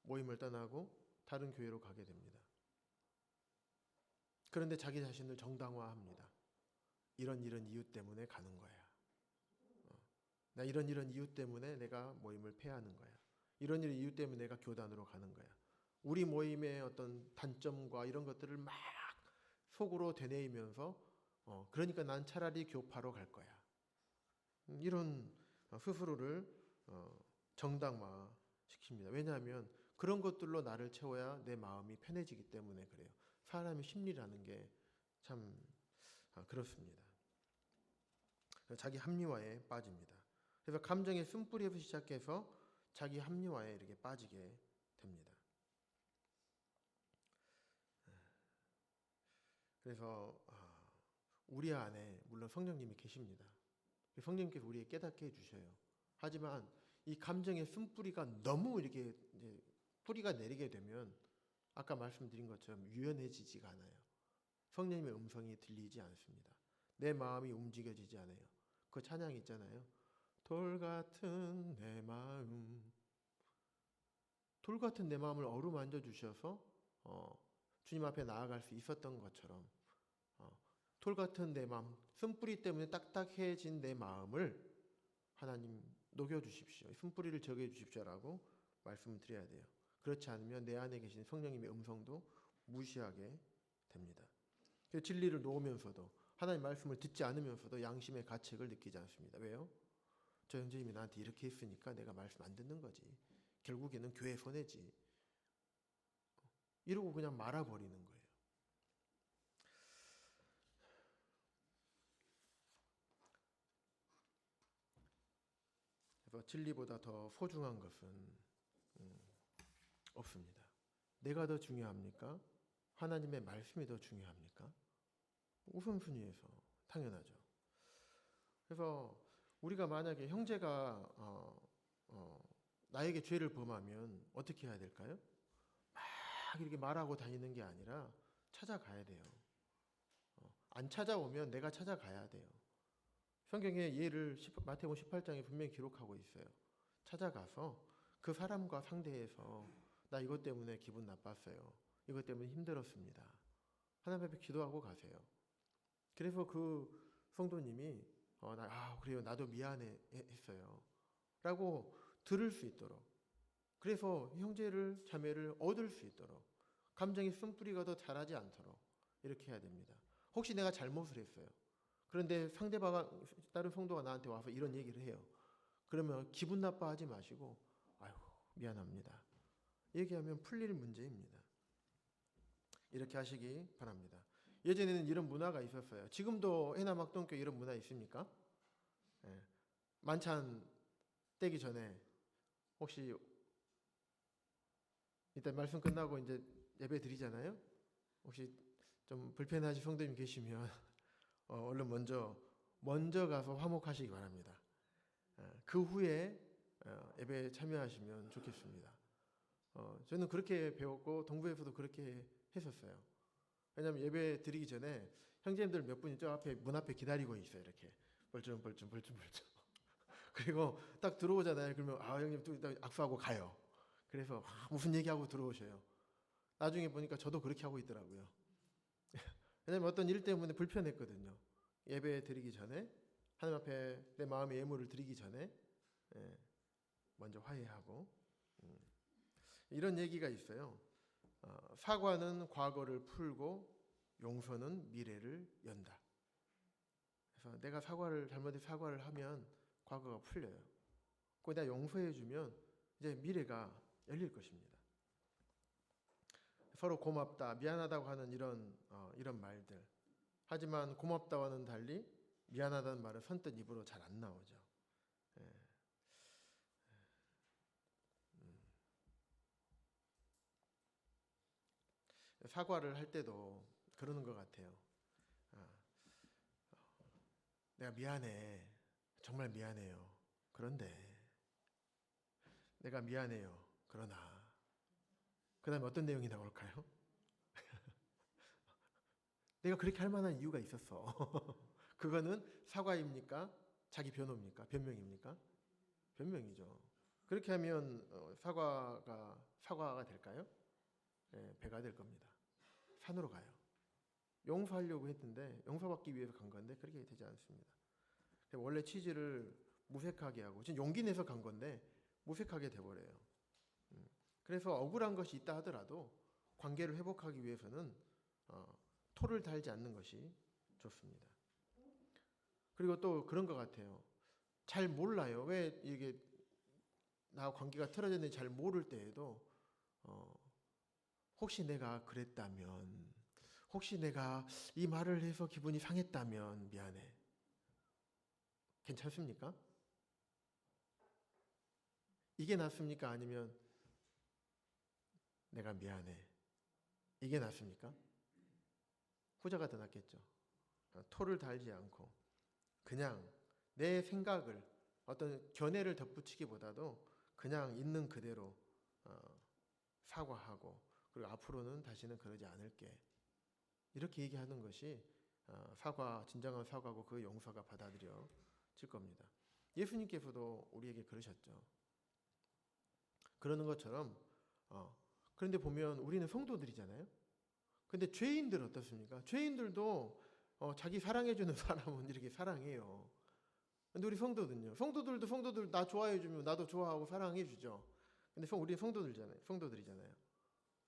모임을 떠나고 다른 교회로 가게 됩니다. 그런데 자기 자신을 정당화합니다. 이런 이유 때문에 가는 거야. 나 이런 이유 때문에 내가 모임을 폐하는 거야. 이런 이유 때문에 내가 교단으로 가는 거야. 우리 모임의 어떤 단점과 이런 것들을 막 속으로 되뇌이면서 그러니까 난 차라리 교파로 갈 거야. 이런 스스로를 정당화시킵니다. 왜냐하면 그런 것들로 나를 채워야 내 마음이 편해지기 때문에 그래요. 사람의 심리라는 게 참 그렇습니다. 자기 합리화에 빠집니다. 그래서 감정의 쓴뿌리에서 시작해서 자기 합리화에 이렇게 빠지게 됩니다. 그래서 우리 안에 물론 성령님이 계십니다. 성령님께서 우리에게 깨닫게 해주셔요. 하지만 이 감정의 쓴뿌리가 너무 이렇게 이제 뿌리가 내리게 되면 아까 말씀드린 것처럼 유연해지지가 않아요. 성령님의 음성이 들리지 않습니다. 내 마음이 움직여지지 않아요. 그 찬양 있잖아요. 돌 같은 내 마음, 돌 같은 내 마음을 어루만져 주셔서 주님 앞에 나아갈 수 있었던 것처럼 돌 같은 내 마음, 쓴뿌리 때문에 딱딱해진 내 마음을 하나님 녹여주십시오. 쓴뿌리를 적여주십시오라고 말씀을 드려야 돼요. 그렇지 않으면 내 안에 계신 성령님의 음성도 무시하게 됩니다. 진리를 놓으면서도 하나님 말씀을 듣지 않으면서도 양심의 가책을 느끼지 않습니다. 왜요? 저 형제님이 나한테 이렇게 했으니까 내가 말씀 안 듣는 거지. 결국에는 교회 손해지. 이러고 그냥 말아버리는 거예요. 그래서 진리보다 더 소중한 것은 없습니다. 내가 더 중요합니까? 하나님의 말씀이 더 중요합니까? 우선순위에서 당연하죠. 그래서 우리가 만약에 형제가 나에게 죄를 범하면 어떻게 해야 될까요? 막 이렇게 말하고 다니는 게 아니라 찾아가야 돼요. 안 찾아오면 내가 찾아가야 돼요. 성경에 예를 마태복음 18장에 분명히 기록하고 있어요. 찾아가서 그 사람과 상대해서 나 이것 때문에 기분 나빴어요. 이것 때문에 힘들었습니다. 하나님 앞에 기도하고 가세요. 그래서 그 성도님이 그래요. 나도 미안해 했어요. 라고 들을 수 있도록, 그래서 형제를 자매를 얻을 수 있도록, 감정의 쓴뿌리가 더 자라지 않도록 이렇게 해야 됩니다. 혹시 내가 잘못을 했어요. 그런데 다른 성도가 나한테 와서 이런 얘기를 해요. 그러면 기분 나빠하지 마시고 아유 미안합니다. 얘기하면 풀릴 문제입니다. 이렇게 하시기 바랍니다. 예전에는 이런 문화가 있었어요. 지금도 해남학동교 이런 문화 있습니까? 만찬 떼기 전에 혹시 이따 말씀 끝나고 이제 예배 드리잖아요. 혹시 좀 불편하신 성도님 계시면 얼른 먼저 가서 화목하시기 바랍니다. 그 후에 예배에 참여하시면 좋겠습니다. 저는 그렇게 배웠고 동부에서도 그렇게 했었어요. 왜냐하면 예배 드리기 전에 형제님들 몇 분이 저 앞에 문 앞에 기다리고 있어요. 이렇게 벌쩍벌쩍. 그리고 딱 들어오잖아요. 그러면 형님 또 악수하고 가요. 그래서 무슨 얘기하고 들어오셔요. 나중에 보니까 저도 그렇게 하고 있더라고요. 왜냐하면 어떤 일 때문에 불편했거든요. 예배 드리기 전에 하나님 앞에 내 마음의 예물을 드리기 전에 먼저 화해하고 이런 얘기가 있어요. 사과는 과거를 풀고 용서는 미래를 연다. 그래서 내가 잘못해서 사과를 하면 과거가 풀려요. 그거 내가 용서해주면 이제 미래가 열릴 것입니다. 서로 고맙다, 미안하다고 하는 이런 말들. 하지만 고맙다와는 달리 미안하다는 말은 선뜻 입으로 잘 안 나오죠. 예. 사과를 할 때도 그러는 것 같아요. 아, 내가 미안해. 정말 미안해요. 그런데 내가 미안해요. 그러나 그 다음에 어떤 내용이 나올까요? 내가 그렇게 할 만한 이유가 있었어. 그거는 사과입니까? 자기 변호입니까? 변명입니까? 변명이죠. 그렇게 하면 사과가 될까요? 네, 배가 될 겁니다. 산으로 가요. 용서하려고 했는데 용서받기 위해서 간 건데 그렇게 되지 않습니다. 원래 취지를 무색하게 하고 지금 용기 내서 간 건데 무색하게 돼버려요. 그래서 억울한 것이 있다 하더라도 관계를 회복하기 위해서는 토를 달지 않는 것이 좋습니다. 그리고 또 그런 것 같아요. 잘 몰라요. 왜 이게 나와 관계가 틀어졌는지 잘 모를 때에도 혹시 내가 그랬다면, 혹시 내가 이 말을 해서 기분이 상했다면 미안해. 괜찮습니까? 이게 낫습니까? 아니면 내가 미안해. 이게 낫습니까? 후자가 더 낫겠죠. 토를 달지 않고 그냥 내 생각을 어떤 견해를 덧붙이기보다도 그냥 있는 그대로 사과하고 그리고 앞으로는 다시는 그러지 않을게. 이렇게 얘기하는 것이 진정한 사과고 그 용서가 받아들여질 겁니다. 예수님께서도 우리에게 그러셨죠. 그러는 것처럼 그런데 보면 우리는 성도들이잖아요. 근데 죄인들 어떻습니까? 죄인들도 자기 사랑해주는 사람은 이렇게 사랑해요. 근데 우리 성도들도 나 좋아해주면 나도 좋아하고 사랑해주죠. 근데 우리 성도들이잖아요.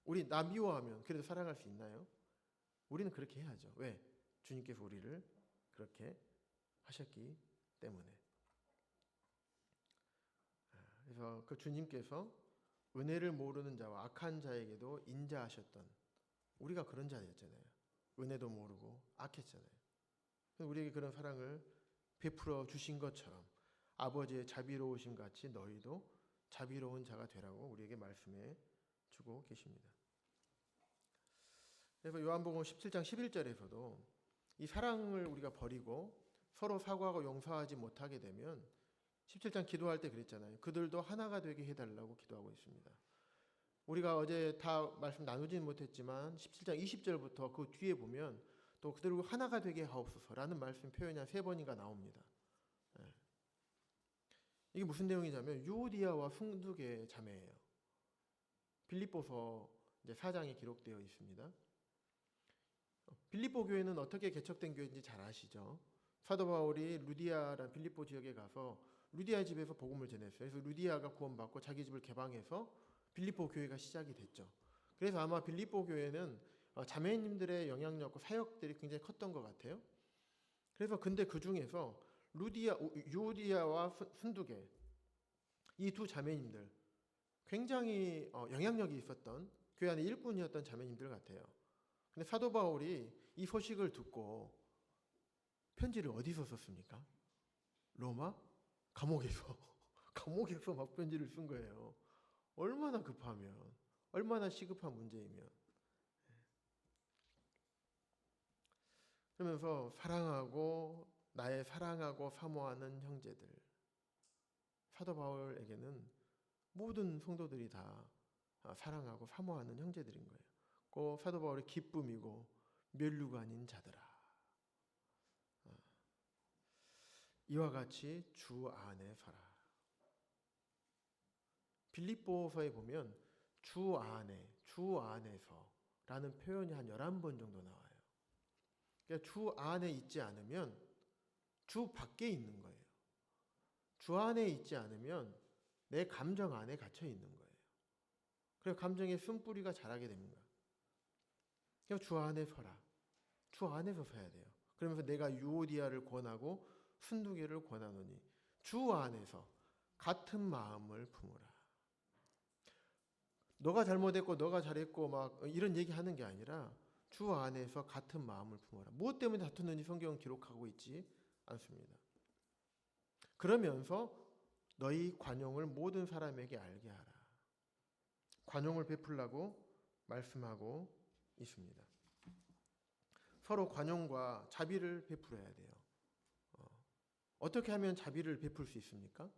우리 나 미워하면 그래도 사랑할 수 있나요? 우리는 그렇게 해야죠. 왜? 주님께서 우리를 그렇게 하셨기 때문에. 그래서 그 주님께서 은혜를 모르는 자와 악한 자에게도 인자하셨던 우리가 그런 자였잖아요. 은혜도 모르고 악했잖아요. 우리에게 그런 사랑을 베풀어 주신 것처럼 아버지의 자비로우심 같이 너희도 자비로운 자가 되라고 우리에게 말씀해 주고 계십니다. 그래서 요한복음 17장 11절에서도 이 사랑을 우리가 버리고 서로 사과하고 용서하지 못하게 되면 17장 기도할 때 그랬잖아요. 그들도 하나가 되게 해달라고 기도하고 있습니다. 우리가 어제 다 말씀 나누지는 못했지만 17장 20절부터 그 뒤에 보면 또 그들과 하나가 되게 하옵소서라는 말씀 표현이 한 3번인가 나옵니다. 이게 무슨 내용이냐면 유오디아와 순두계 자매예요. 빌립보서 이제 4장에 기록되어 있습니다. 빌립보 교회는 어떻게 개척된 교회인지 잘 아시죠? 사도 바울이 루디아라는 빌립보 지역에 가서 루디아 집에서 복음을 전했어요. 그래서 루디아가 구원받고 자기 집을 개방해서 빌립보 교회가 시작이 됐죠. 그래서 아마 빌립보 교회는 자매님들의 영향력과 사역들이 굉장히 컸던 것 같아요. 그래서 근데 그 중에서 유오디아와 순두계 이 두 자매님들 굉장히 영향력이 있었던 교회 안에 일꾼이었던 자매님들 같아요. 근데 사도 바울이 이 소식을 듣고 편지를 어디서 썼습니까? 로마? 감옥에서 막 편지를 쓴 거예요. 얼마나 급하면, 얼마나 시급한 문제이면. 그러면서 나의 사랑하고 사모하는 형제들. 사도 바울에게는 모든 성도들이 다 사랑하고 사모하는 형제들인 거예요. 그 사도 바울의 기쁨이고 멸류가 아닌 자들아. 이와 같이 주 안에 살아. 빌립보서에 보면 주 안에, 주 안에서라는 표현이 한 11번 정도 나와요. 그러니까 주 안에 있지 않으면 주 밖에 있는 거예요. 주 안에 있지 않으면 내 감정 안에 갇혀 있는 거예요. 그래서 감정의 쓴뿌리가 자라게 됩니다. 그러니까 주 안에 서라. 주 안에서 서야 돼요. 그러면서 내가 유오디아를 권하고 순두계를 권하노니 주 안에서 같은 마음을 품으라. 너가 잘못했고 너가 잘했고 막 이런 얘기하는 게 아니라 주 안에서 같은 마음을 품어라. 무엇 때문에 다투는지 성경은 기록하고 있지 않습니다. 그러면서 너희 관용을 모든 사람에게 알게 하라. 관용을 베풀라고 말씀하고 있습니다. 서로 관용과 자비를 베풀어야 돼요. 어떻게 하면 자비를 베풀 수 있습니까?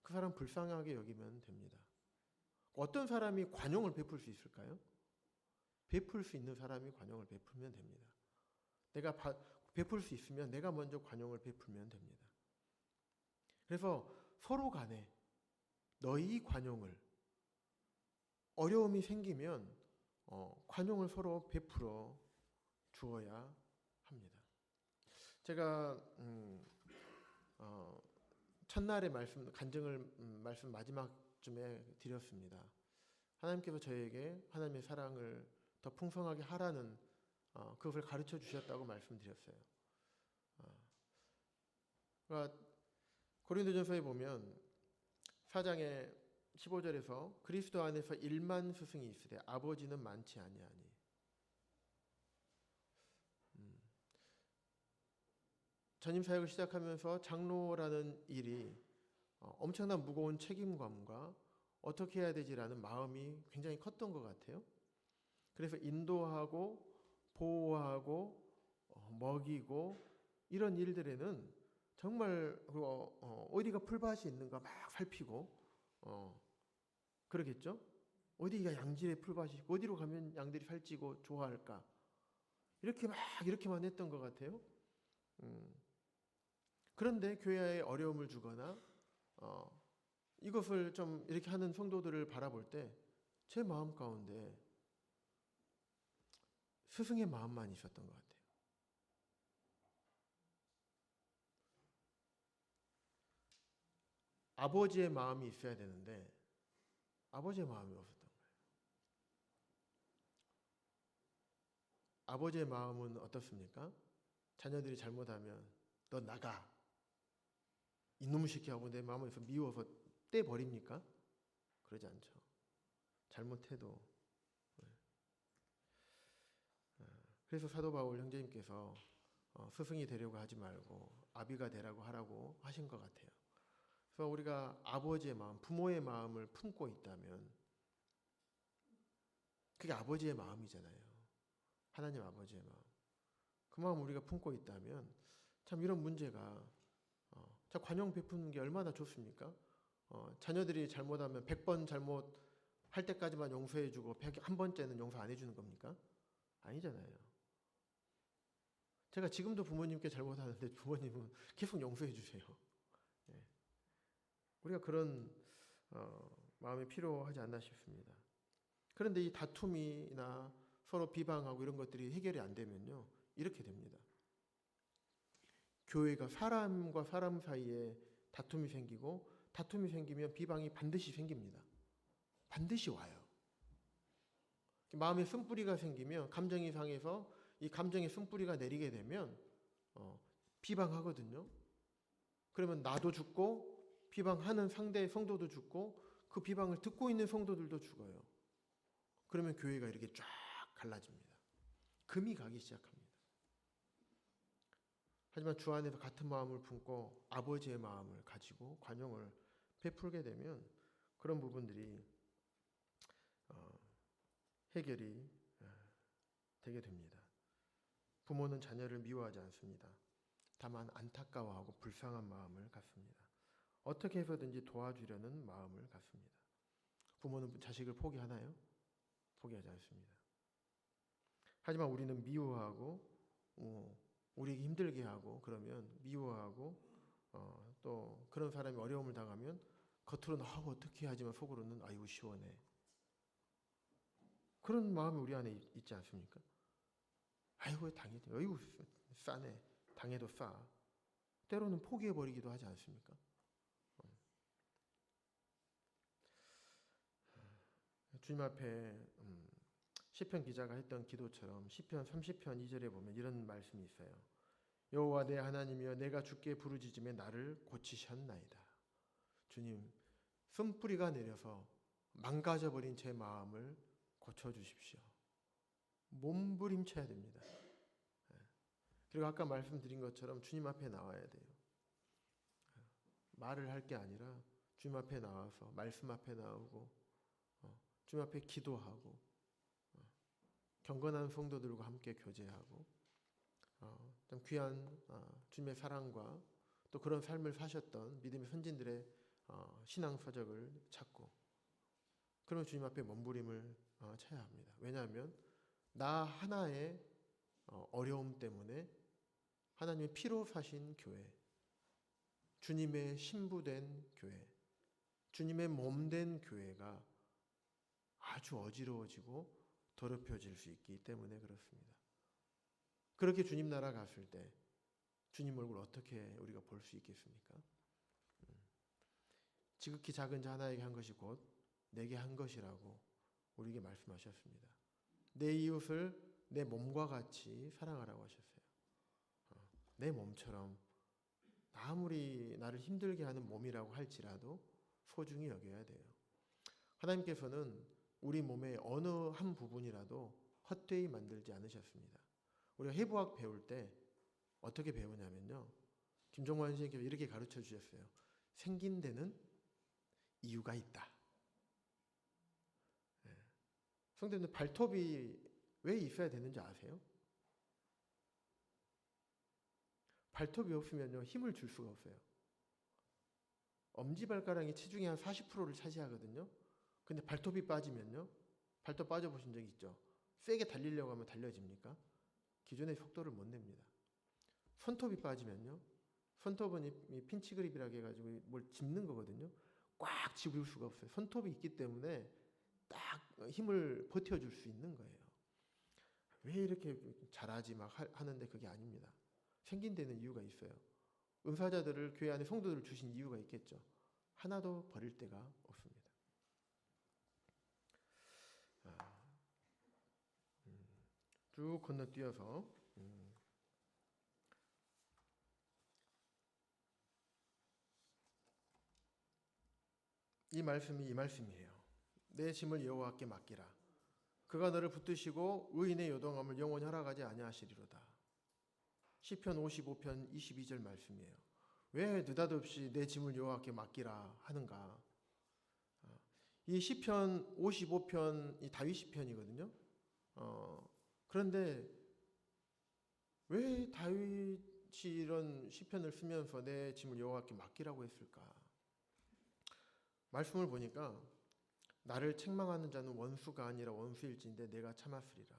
그 사람 불쌍하게 여기면 됩니다. 어떤 사람이 관용을 베풀 수 있을까요? 베풀 수 있는 사람이 관용을 베풀면 됩니다. 내가 베풀 수 있으면 내가 먼저 관용을 베풀면 됩니다. 그래서 서로 간에 너희 관용을, 어려움이 생기면 관용을 서로 베풀어 주어야 합니다. 제가 첫날의 말씀, 간증을 말씀 마지막쯤에 드렸습니다. 하나님께서 저에게 하나님의 사랑을 더 풍성하게 하라는 그것을 가르쳐 주셨다고 말씀드렸어요. 그러니까 고린도전서에 보면 4장의 15절에서 그리스도 안에서 1만 스승이 있으되 아버지는 많지 아니하니. 전임 사역을 시작하면서 장로라는 일이 엄청난 무거운 책임감과 어떻게 해야 되지라는 마음이 굉장히 컸던 것 같아요. 그래서 인도하고 보호하고 먹이고 이런 일들에는 정말 어디가 풀밭이 있는가 막 살피고 그러겠죠? 어디가 양질의 풀밭이 있고 어디로 가면 양들이 살찌고 좋아할까? 이렇게만 했던 것 같아요. 그런데 교회에 어려움을 주거나 이것을 좀 이렇게 하는 성도들을 바라볼 때 제 마음 가운데 스승의 마음만 있었던 것 같아요. 아버지의 마음이 있어야 되는데 아버지의 마음이 없었던 거예요. 아버지의 마음은 어떻습니까? 자녀들이 잘못하면 너 나가. 이놈 새끼하고 내 마음에서 미워서 떼버립니까? 그러지 않죠. 잘못해도. 그래서 사도 바울 형제님께서 스승이 되려고 하지 말고 아비가 되라고 하라고 하신 것 같아요. 그래서 우리가 아버지의 마음, 부모의 마음을 품고 있다면 그게 아버지의 마음이잖아요. 하나님 아버지의 마음. 그 마음 우리가 품고 있다면 참 이런 문제가 자 관용 베푸는 게 얼마나 좋습니까? 자녀들이 잘못하면 100번 잘못할 때까지만 용서해주고 101번째는 용서 안 해주는 겁니까? 아니잖아요. 제가 지금도 부모님께 잘못하는데 부모님은 계속 용서해 주세요. 예. 우리가 그런 마음이 필요하지 않나 싶습니다. 그런데 이 다툼이나 서로 비방하고 이런 것들이 해결이 안 되면요. 이렇게 됩니다. 교회가 사람과 사람 사이에 다툼이 생기고 다툼이 생기면 비방이 반드시 생깁니다. 반드시 와요. 마음에 쓴뿌리가 생기면 감정이 상해서 이 감정의 쓴뿌리가 내리게 되면 비방하거든요. 그러면 나도 죽고 비방하는 상대의 성도도 죽고 그 비방을 듣고 있는 성도들도 죽어요. 그러면 교회가 이렇게 쫙 갈라집니다. 금이 가기 시작합니다. 하지만 주 안에서 같은 마음을 품고 아버지의 마음을 가지고 관용을 베풀게 되면 그런 부분들이 해결이 되게 됩니다. 부모는 자녀를 미워하지 않습니다. 다만 안타까워하고 불쌍한 마음을 갖습니다. 어떻게 해서든지 도와주려는 마음을 갖습니다. 부모는 자식을 포기하나요? 포기하지 않습니다. 하지만 우리는 미워하고 우리에게 힘들게 하고 그러면 미워하고 또 그런 사람이 어려움을 당하면 겉으로는 어떻게 하지만 속으로는 아이고 시원해. 그런 마음이 우리 안에 있지 않습니까? 아이고 당해도 아이고 싸네. 당해도 싸. 때로는 포기해버리기도 하지 않습니까? 주님 앞에 시편 기자가 했던 기도처럼 시편 30편 2절에 보면 이런 말씀이 있어요. 여호와 내 하나님이여 내가 주께 부르짖음에 나를 고치셨나이다. 주님 쓴뿌리가 내려서 망가져버린 제 마음을 고쳐주십시오. 몸부림쳐야 됩니다. 그리고 아까 말씀드린 것처럼 주님 앞에 나와야 돼요. 말을 할 게 아니라 주님 앞에 나와서 말씀 앞에 나오고 주님 앞에 기도하고 경건한 성도들과 함께 교제하고 좀 귀한 주님의 사랑과 또 그런 삶을 사셨던 믿음의 선진들의 신앙 서적을 찾고 그러면 주님 앞에 몸부림을 쳐야 합니다. 왜냐하면 나 하나의 어려움 때문에 하나님의 피로 사신 교회, 주님의 신부된 교회, 주님의 몸된 교회가 아주 어지러워지고 더럽혀질 수 있기 때문에 그렇습니다. 그렇게 주님 나라 갔을 때 주님 얼굴 어떻게 우리가 볼 수 있겠습니까? 지극히 작은 자 하나에게 한 것이 곧 내게 한 것이라고 우리에게 말씀하셨습니다. 내 이웃을 내 몸과 같이 사랑하라고 하셨어요. 내 몸처럼 아무리 나를 힘들게 하는 몸이라고 할지라도 소중히 여겨야 돼요. 하나님께서는 우리 몸의 어느 한 부분이라도 헛되이 만들지 않으셨습니다. 우리가 해부학 배울 때 어떻게 배우냐면요. 김종환 선생님께서 이렇게 가르쳐 주셨어요. 생긴 데는 이유가 있다. 성도님들 발톱이 왜 있어야 되는지 아세요? 발톱이 없으면요 힘을 줄 수가 없어요. 엄지발가락이 체중의 한 40%를 차지하거든요. 근데 발톱이 빠지면요, 발톱 빠져보신 적 있죠? 세게 달리려고 하면 달려집니까? 기존의 속도를 못 냅니다. 손톱이 빠지면요, 손톱은 이 핀치 그립이라고 해가지고 뭘 짚는 거거든요. 꽉 집을 수가 없어요. 손톱이 있기 때문에 딱 힘을 버텨줄 수 있는 거예요. 왜 이렇게 잘하지 막 하는데 그게 아닙니다. 생긴 데는 이유가 있어요. 은사자들을 교회 안에 성도들을 주신 이유가 있겠죠. 하나도 버릴 데가 없습니다. 쭉 건너뛰어서 이 말씀이에요. 내 짐을 여호와께 맡기라. 그가 너를 붙드시고 의인의 요동함을 영원히 허락하지 아니하시리로다. 시편 55편 22절 말씀이에요. 왜 느닷없이 내 짐을 여호와께 맡기라 하는가? 이 시편 55편이 다윗 시편이거든요. 그런데 왜 다윗이 이런 시편을 쓰면서 내 짐을 여호와께 맡기라고 했을까? 말씀을 보니까 나를 책망하는 자는 원수가 아니라 원수일진데 내가 참았으리라.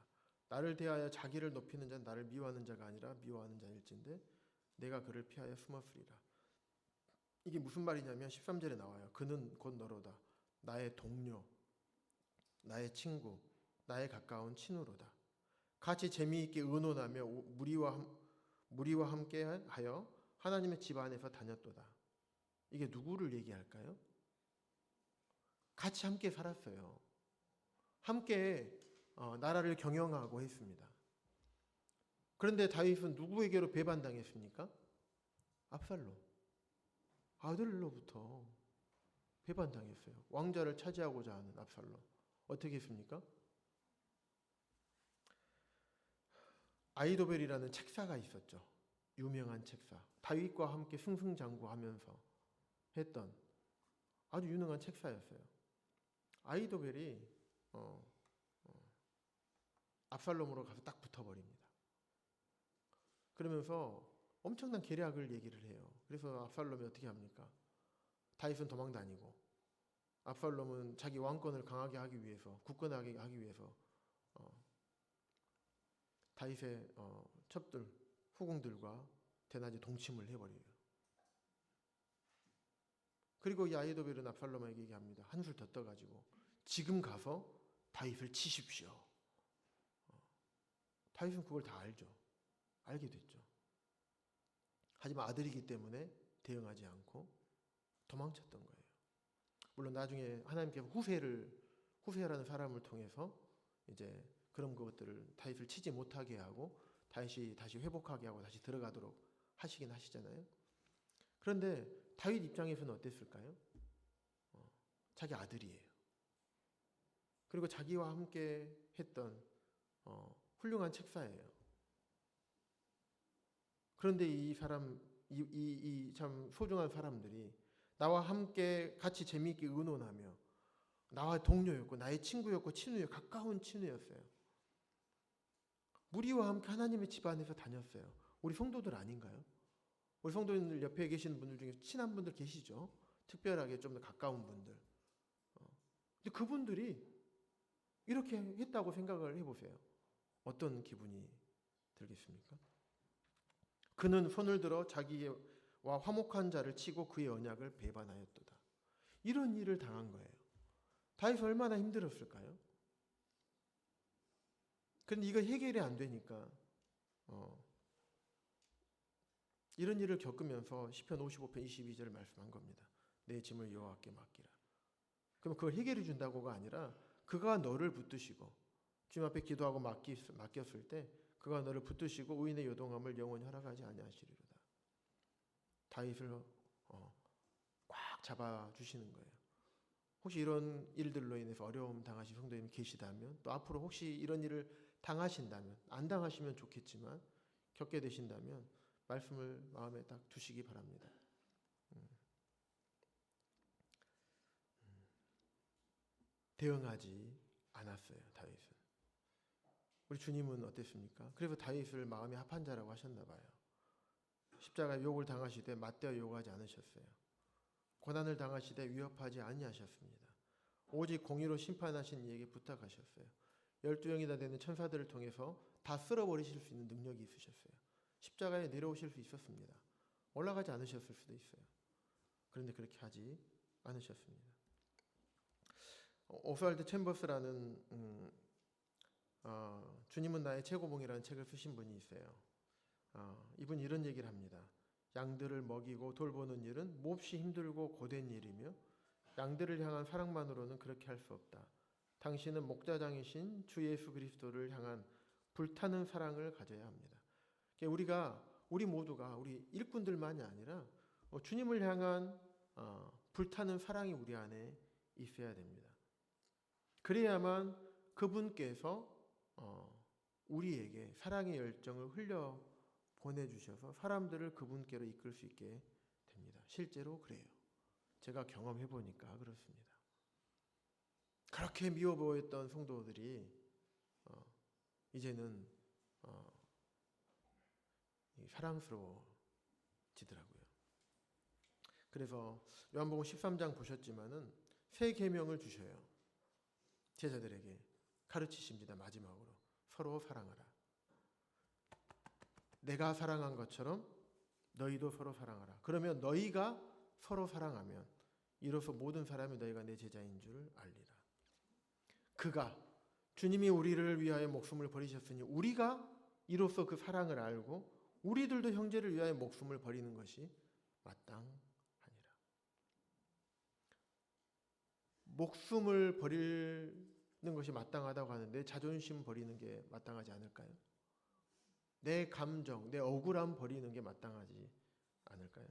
나를 대하여 자기를 높이는 자는 나를 미워하는 자가 아니라 미워하는 자일진데 내가 그를 피하여 숨었으리라. 이게 무슨 말이냐면 13절에 나와요. 그는 곧 너로다. 나의 동료, 나의 친구, 나의 가까운 친우로다. 같이 재미있게 의논하며 무리와 함께하여 하나님의 집 안에서 다녔도다. 이게 누구를 얘기할까요? 같이 함께 살았어요. 함께 나라를 경영하고 했습니다. 그런데 다윗은 누구에게로 배반당했습니까? 압살롬. 아들로부터 배반당했어요. 왕자를 차지하고자 하는 압살롬. 어떻게 했습니까? 아이도벨이라는 책사가 있었죠. 유명한 책사. 다윗과 함께 승승장구하면서 했던 아주 유능한 책사였어요. 아이도벨이 압살롬으로 가서 딱 붙어버립니다. 그러면서 엄청난 계략을 얘기를 해요. 그래서 압살롬이 어떻게 합니까? 다윗은 도망다니고 압살롬은 자기 왕권을 강하게 하기 위해서, 굳건하게 하기 위해서 다윗의 첩들, 후궁들과 대낮에 동침을 해버려요. 그리고 이 아이도벨은 압살롬에게 얘기합니다. 한술 더 떠가지고 지금 가서 다윗을 치십시오. 다윗은 그걸 다 알죠. 알게 됐죠. 하지만 아들이기 때문에 대응하지 않고 도망쳤던 거예요. 물론 나중에 하나님께서 후세라는 사람을 통해서 이제 그런 것들을 다윗을 치지 못하게 하고 다윗이 다시 회복하게 하고 다시 들어가도록 하시긴 하시잖아요. 그런데 다윗 입장에서는 어땠을까요? 자기 아들이에요. 그리고 자기와 함께 했던 훌륭한 책사예요. 그런데 이 사람, 이 참 소중한 사람들이 나와 함께 같이 재미있게 의논하며 나와 동료였고 나의 친구였고 친구였고 가까운 친구였어요. 무리와 함께 하나님의 집 안에서 다녔어요. 우리 성도들 아닌가요? 우리 성도님들 옆에 계시는 분들 중에 친한 분들 계시죠? 특별하게 좀 더 가까운 분들. 근데 그분들이 이렇게 했다고 생각을 해보세요. 어떤 기분이 들겠습니까? 그는 손을 들어 자기와 화목한 자를 치고 그의 언약을 배반하였도다. 이런 일을 당한 거예요. 다윗이 얼마나 힘들었을까요? 그런데 이거 해결이 안 되니까 이런 일을 겪으면서 시편 55편 22절을 말씀한 겁니다. 내 짐을 여호와께 맡기라. 그럼 그걸 해결해 준다고가 아니라 그가 너를 붙드시고 주님 앞에 기도하고 맡겼을 때 그가 너를 붙드시고 의인의 요동함을 영원히 허락하지 아니하시리로다. 다윗을 꽉 잡아주시는 거예요. 혹시 이런 일들로 인해서 어려움 당하신 성도님이 계시다면 또 앞으로 혹시 이런 일을 당하신다면 안 당하시면 좋겠지만 겪게 되신다면 말씀을 마음에 딱 두시기 바랍니다. 대응하지 않았어요. 다윗은. 우리 주님은 어땠습니까? 그래서 다윗을 마음이 합한 자라고 하셨나 봐요. 십자가에 욕을 당하시되 맞대어 욕하지 않으셨어요. 고난을 당하시되 위협하지 아니하셨습니다. 오직 공의로 심판하신 이에게 부탁하셨어요. 12영이나 되는 천사들을 통해서 다 쓸어버리실 수 있는 능력이 있으셨어요. 십자가에 내려오실 수 있었습니다. 올라가지 않으셨을 수도 있어요. 그런데 그렇게 하지 않으셨습니다. 오스왈드 챔버스라는 주님은 나의 최고봉이라는 책을 쓰신 분이 있어요. 이분이 이런 얘기를 합니다. 양들을 먹이고 돌보는 일은 몹시 힘들고 고된 일이며 양들을 향한 사랑만으로는 그렇게 할 수 없다. 당신은 목자장이신 주 예수 그리스도를 향한 불타는 사랑을 가져야 합니다. 우리 모두가 우리 일꾼들만이 아니라 주님을 향한 불타는 사랑이 우리 안에 있어야 됩니다. 그래야만 그분께서 우리에게 사랑의 열정을 흘려 보내주셔서 사람들을 그분께로 이끌 수 있게 됩니다. 실제로 그래요. 제가 경험해 보니까 그렇습니다. 그렇게 미워 보였던 성도들이 이제는 사랑스러워지더라고요. 그래서 요한복음 13장 보셨지만은 새 계명을 주셔요. 제자들에게 가르치십니다. 마지막으로 서로 사랑하라. 내가 사랑한 것처럼 너희도 서로 사랑하라. 그러면 너희가 서로 사랑하면 이로써 모든 사람이 너희가 내 제자인 줄 알리라. 주님이 우리를 위하여 목숨을 버리셨으니 우리가 이로써 그 사랑을 알고 우리들도 형제를 위하여 목숨을 버리는 것이 마땅하니라. 목숨을 버리는 것이 마땅하다고 하는데 자존심 버리는 게 마땅하지 않을까요? 내 감정, 내 억울함 버리는 게 마땅하지 않을까요?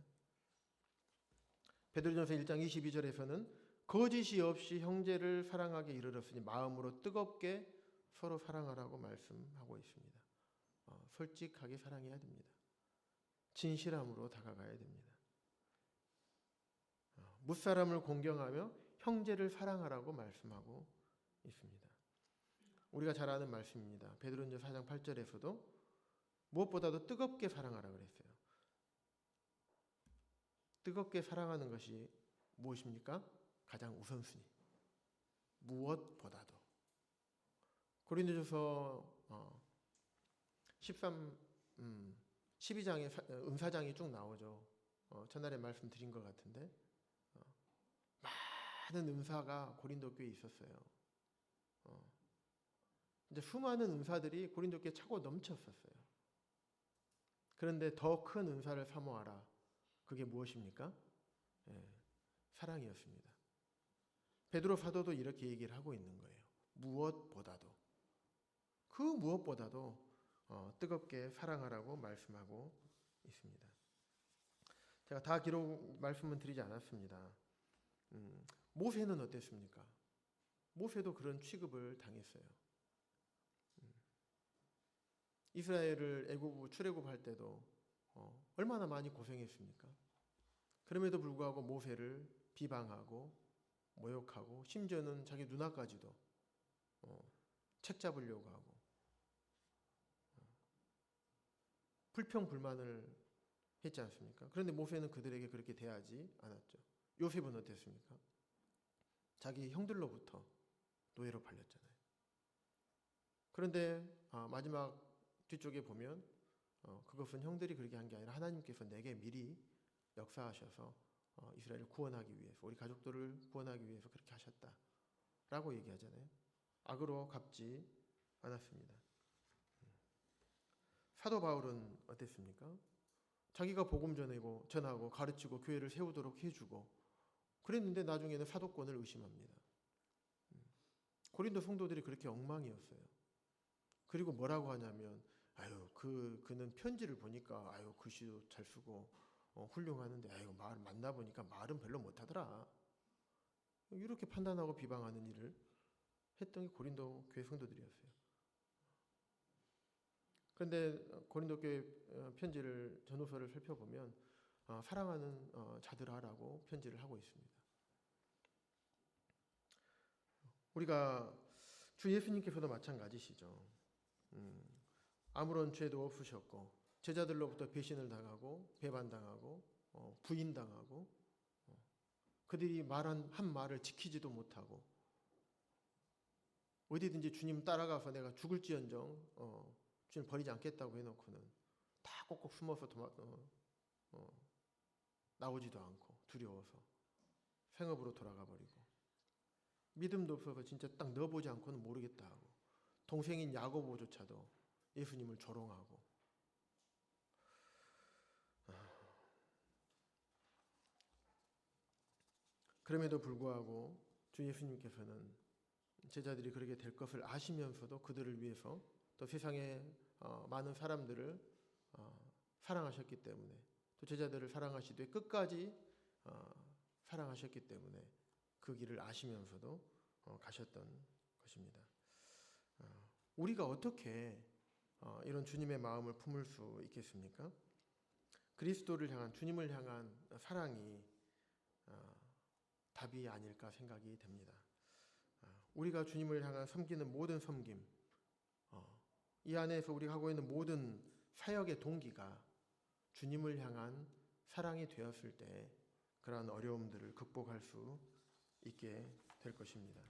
베드로전서 1장 22절에서는 거짓이 없이 형제를 사랑하게 이르렀으니 마음으로 뜨겁게 서로 사랑하라고 말씀하고 있습니다. 솔직하게 사랑해야 됩니다. 진실함으로 다가가야 됩니다. 무사람을 공경하며 형제를 사랑하라고 말씀하고 있습니다. 우리가 잘 아는 말씀입니다. 베드로전서 4장 8절에서도 무엇보다도 뜨겁게 사랑하라 그랬어요. 뜨겁게 사랑하는 것이 무엇입니까? 가장 우선순위. 무엇보다도. 고린도전서 12장에 은사장이 쭉 나오죠. 전날에 말씀드린 것 같은데 많은 은사가 고린도 교회에 있었어요. 이제 수많은 은사들이 고린도 교회에 차고 넘쳤었어요. 그런데 더 큰 은사를 사모하라. 그게 무엇입니까? 사랑이었습니다. 베드로 사도도 이렇게 얘기를 하고 있는 거예요. 무엇보다도 그 무엇보다도 뜨겁게 사랑하라고 말씀하고 있습니다. 제가 다 기록 말씀은 드리지 않았습니다. 모세는 어땠습니까? 모세도 그런 취급을 당했어요. 이스라엘을 애굽 출애굽할 때도 얼마나 많이 고생했습니까? 그럼에도 불구하고 모세를 비방하고 모욕하고 심지어는 자기 누나까지도 책 잡으려고 하고 불평불만을 했지 않습니까? 그런데 모세는 그들에게 그렇게 대하지 않았죠. 요셉은 어땠습니까? 자기 형들로부터 노예로 팔렸잖아요. 그런데 마지막 뒤쪽에 보면 그것은 형들이 그렇게 한 게 아니라 하나님께서 내게 미리 역사하셔서 이스라엘을 구원하기 위해서, 우리 가족들을 구원하기 위해서 그렇게 하셨다라고 얘기하잖아요. 악으로 갚지 않았습니다. 사도 바울은 어땠습니까? 자기가 복음 전하고 가르치고 교회를 세우도록 해주고 그랬는데 나중에는 사도권을 의심합니다. 고린도 성도들이 그렇게 엉망이었어요. 그리고 뭐라고 하냐면 그는 편지를 보니까 글씨도 잘 쓰고 훌륭하는데 말 만나보니까 말은 별로 못하더라. 이렇게 판단하고 비방하는 일을 했던 게 고린도 교회 성도들이었어요. 그런데 고린도 교회 편지를 전후서를 살펴보면 사랑하는 자들아라고 편지를 하고 있습니다. 우리가 주 예수님께서도 마찬가지시죠. 아무런 죄도 없으셨고 제자들로부터 배신을 당하고 배반당하고 부인당하고 그들이 말한 한 말을 지키지도 못하고 어디든지 주님 따라가서 내가 죽을지언정 주님 버리지 않겠다고 해놓고는 다 꼭꼭 숨어서 나오지도 않고 두려워서 생업으로 돌아가 버리고 믿음도 없어서 진짜 딱 넣어보지 않고는 모르겠다 하고 동생인 야고보조차도 예수님을 조롱하고 그럼에도 불구하고 주 예수님께서는 제자들이 그렇게 될 것을 아시면서도 그들을 위해서 또 세상에 많은 사람들을 사랑하셨기 때문에 또 제자들을 사랑하시되 끝까지 사랑하셨기 때문에 그 길을 아시면서도 가셨던 것입니다. 우리가 어떻게 이런 주님의 마음을 품을 수 있겠습니까? 그리스도를 향한 주님을 향한 사랑이 답이 아닐까 생각이 됩니다. 우리가 주님을 향한 섬기는 모든 섬김, 이 안에서 우리가 하고 있는 모든 사역의 동기가 주님을 향한 사랑이 되었을 때 그러한 어려움들을 극복할 수 있게 될 것입니다.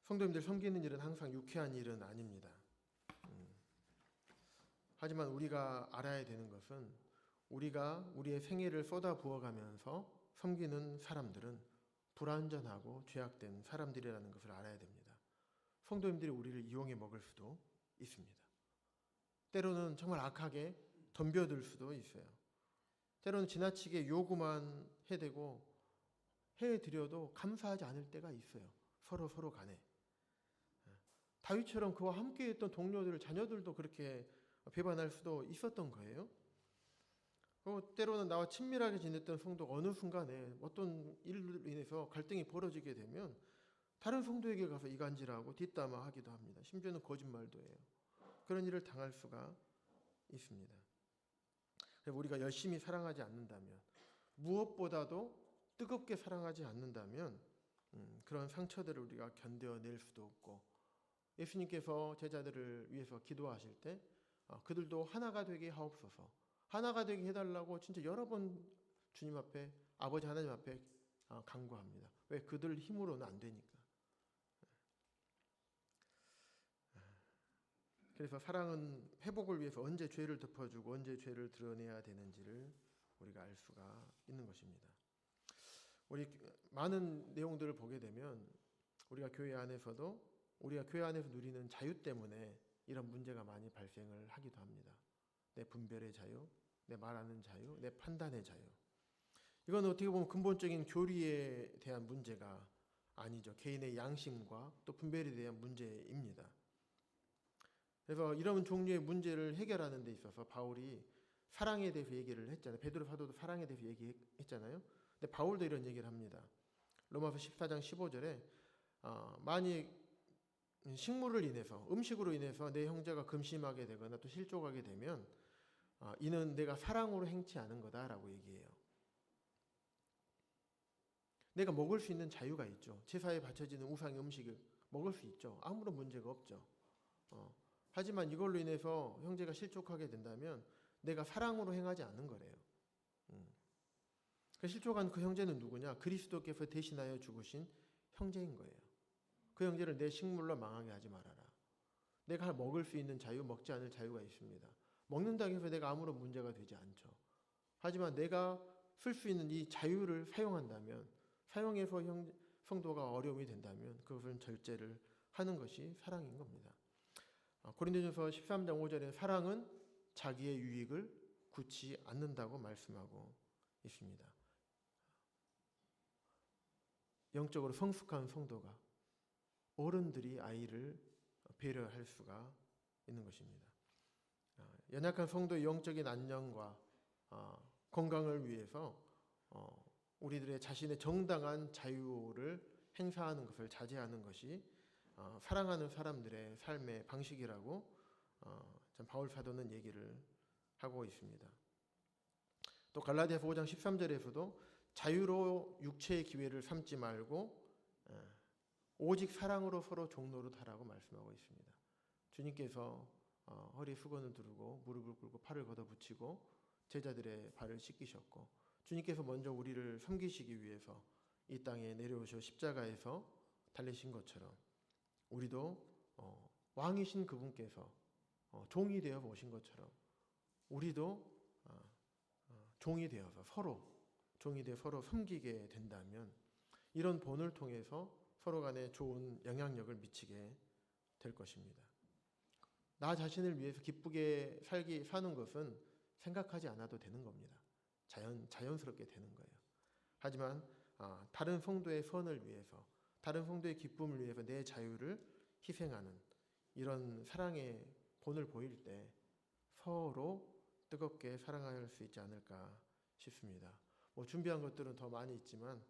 성도님들, 섬기는 일은 항상 유쾌한 일은 아닙니다. 하지만 우리가 알아야 되는 것은 우리가 우리의 생애를 쏟아 부어가면서 섬기는 사람들은 불완전하고 죄악된 사람들이라는 것을 알아야 됩니다. 성도님들이 우리를 이용해 먹을 수도 있습니다. 때로는 정말 악하게 덤벼들 수도 있어요. 때로는 지나치게 요구만 해대고 해드려도 감사하지 않을 때가 있어요. 서로 간에. 다윗처럼 그와 함께했던 동료들, 자녀들도 그렇게 배반할 수도 있었던 거예요. 때로는 나와 친밀하게 지냈던 성도가 어느 순간에 어떤 일로 인해서 갈등이 벌어지게 되면 다른 성도에게 가서 이간질하고 뒷담화하기도 합니다. 심지어는 거짓말도 해요. 그런 일을 당할 수가 있습니다. 우리가 열심히 사랑하지 않는다면, 무엇보다도 뜨겁게 사랑하지 않는다면 그런 상처들을 우리가 견뎌낼 수도 없고, 예수님께서 제자들을 위해서 기도하실 때 그들도 하나가 되게 하옵소서, 하나가 되게 해달라고 진짜 여러 번 주님 앞에, 아버지 하나님 앞에 간구합니다. 왜? 그들 힘으로는 안 되니까. 그래서 사랑은 회복을 위해서 언제 죄를 덮어주고 언제 죄를 드러내야 되는지를 우리가 알 수가 있는 것입니다. 우리 많은 내용들을 보게 되면 우리가 교회 안에서도 우리가 교회 안에서 누리는 자유 때문에 이런 문제가 많이 발생을 하기도 합니다. 내 분별의 자유, 내 말하는 자유, 내 판단의 자유. 이건 어떻게 보면 근본적인 교리에 대한 문제가 아니죠. 개인의 양심과 또 분별에 대한 문제입니다. 그래서 이런 종류의 문제를 해결하는 데 있어서 바울이 사랑에 대해서 얘기를 했잖아요. 베드로 사도도 사랑에 대해서 얘기했잖아요. 근데 바울도 이런 얘기를 합니다. 로마서 14장 15절에 만약 식물을 인해서 음식으로 인해서 내 형제가 금심하게 되거나 또 실족하게 되면 이는 내가 사랑으로 행치 않은 거다라고 얘기해요. 내가 먹을 수 있는 자유가 있죠. 제사에 바쳐지는 우상의 음식을 먹을 수 있죠. 아무런 문제가 없죠. 하지만 이걸로 인해서 형제가 실족하게 된다면 내가 사랑으로 행하지 않는 거래요. 그 실족한 그 형제는 누구냐? 그리스도께서 대신하여 죽으신 형제인 거예요. 그 형제를 내 식물로 망하게 하지 말아라. 내가 먹을 수 있는 자유, 먹지 않을 자유가 있습니다. 먹는다고 해서 내가 아무런 문제가 되지 않죠. 하지만 내가 쓸 수 있는 이 자유를 사용한다면, 사용해서 성도가 어려움이 된다면 그것은 절제를 하는 것이 사랑인 겁니다. 고린도전서 13장 5절에 사랑은 자기의 유익을 굳지 않는다고 말씀하고 있습니다. 영적으로 성숙한 성도가 어른들이 아이를 배려할 수가 있는 것입니다. 연약한 성도의 영적인 안녕과 건강을 위해서 우리들의 자신의 정당한 자유를 행사하는 것을 자제하는 것이 사랑하는 사람들의 삶의 방식이라고 참 바울 사도는 얘기를 하고 있습니다. 또 갈라디아서 5장 13절에서도 자유로 육체의 기회를 삼지 말고 오직 사랑으로 서로 종노릇 하라고 말씀하고 있습니다. 주님께서 허리에 수건을 두르고 무릎을 꿇고 팔을 걷어붙이고 제자들의 발을 씻기셨고 주님께서 먼저 우리를 섬기시기 위해서 이 땅에 내려오셔 십자가에서 달리신 것처럼 우리도 왕이신 그분께서 종이 되어 오신 것처럼 우리도 종이 되어서 서로 섬기게 된다면 이런 본을 통해서 서로 간에 좋은 영향력을 미치게 될 것입니다. 나 자신을 위해서 기쁘게 사는 것은 생각하지 않아도 되는 겁니다. 자연스럽게 되는 거예요. 하지만 다른 성도의 선을 위해서, 다른 성도의 기쁨을 위해서 내 자유를 희생하는 이런 사랑의 본을 보일 때 서로 뜨겁게 사랑할 수 있지 않을까 싶습니다. 준비한 것들은 더 많이 있지만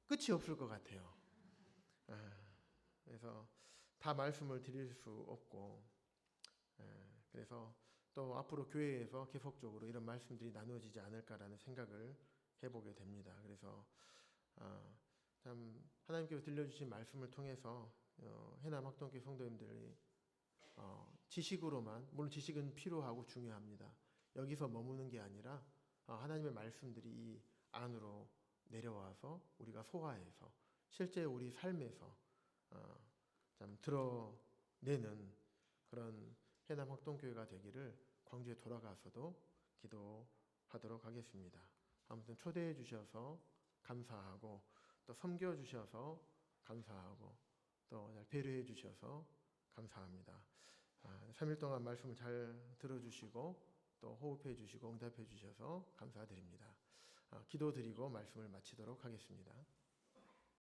끝이 없을 것 같아요. 그래서 다 말씀을 드릴 수 없고 그래서 또 앞으로 교회에서 계속적으로 이런 말씀들이 나누어지지 않을까라는 생각을 해보게 됩니다. 그래서 참 하나님께서 들려주신 말씀을 통해서 해남학동교회 성도님들이 지식으로만, 물론 지식은 필요하고 중요합니다. 여기서 머무는 게 아니라 하나님의 말씀들이 이 안으로 내려와서 우리가 소화해서 실제 우리 삶에서 참 드러내는 그런 해남학동교회가 되기를 광주에 돌아가서도 기도하도록 하겠습니다. 아무튼 초대해 주셔서 감사하고 또 섬겨 주셔서 감사하고 또 배려해 주셔서 감사합니다. 3일 동안 말씀을 잘 들어주시고 또 호흡해 주시고 응답해 주셔서 감사드립니다. 기도드리고 말씀을 마치도록 하겠습니다.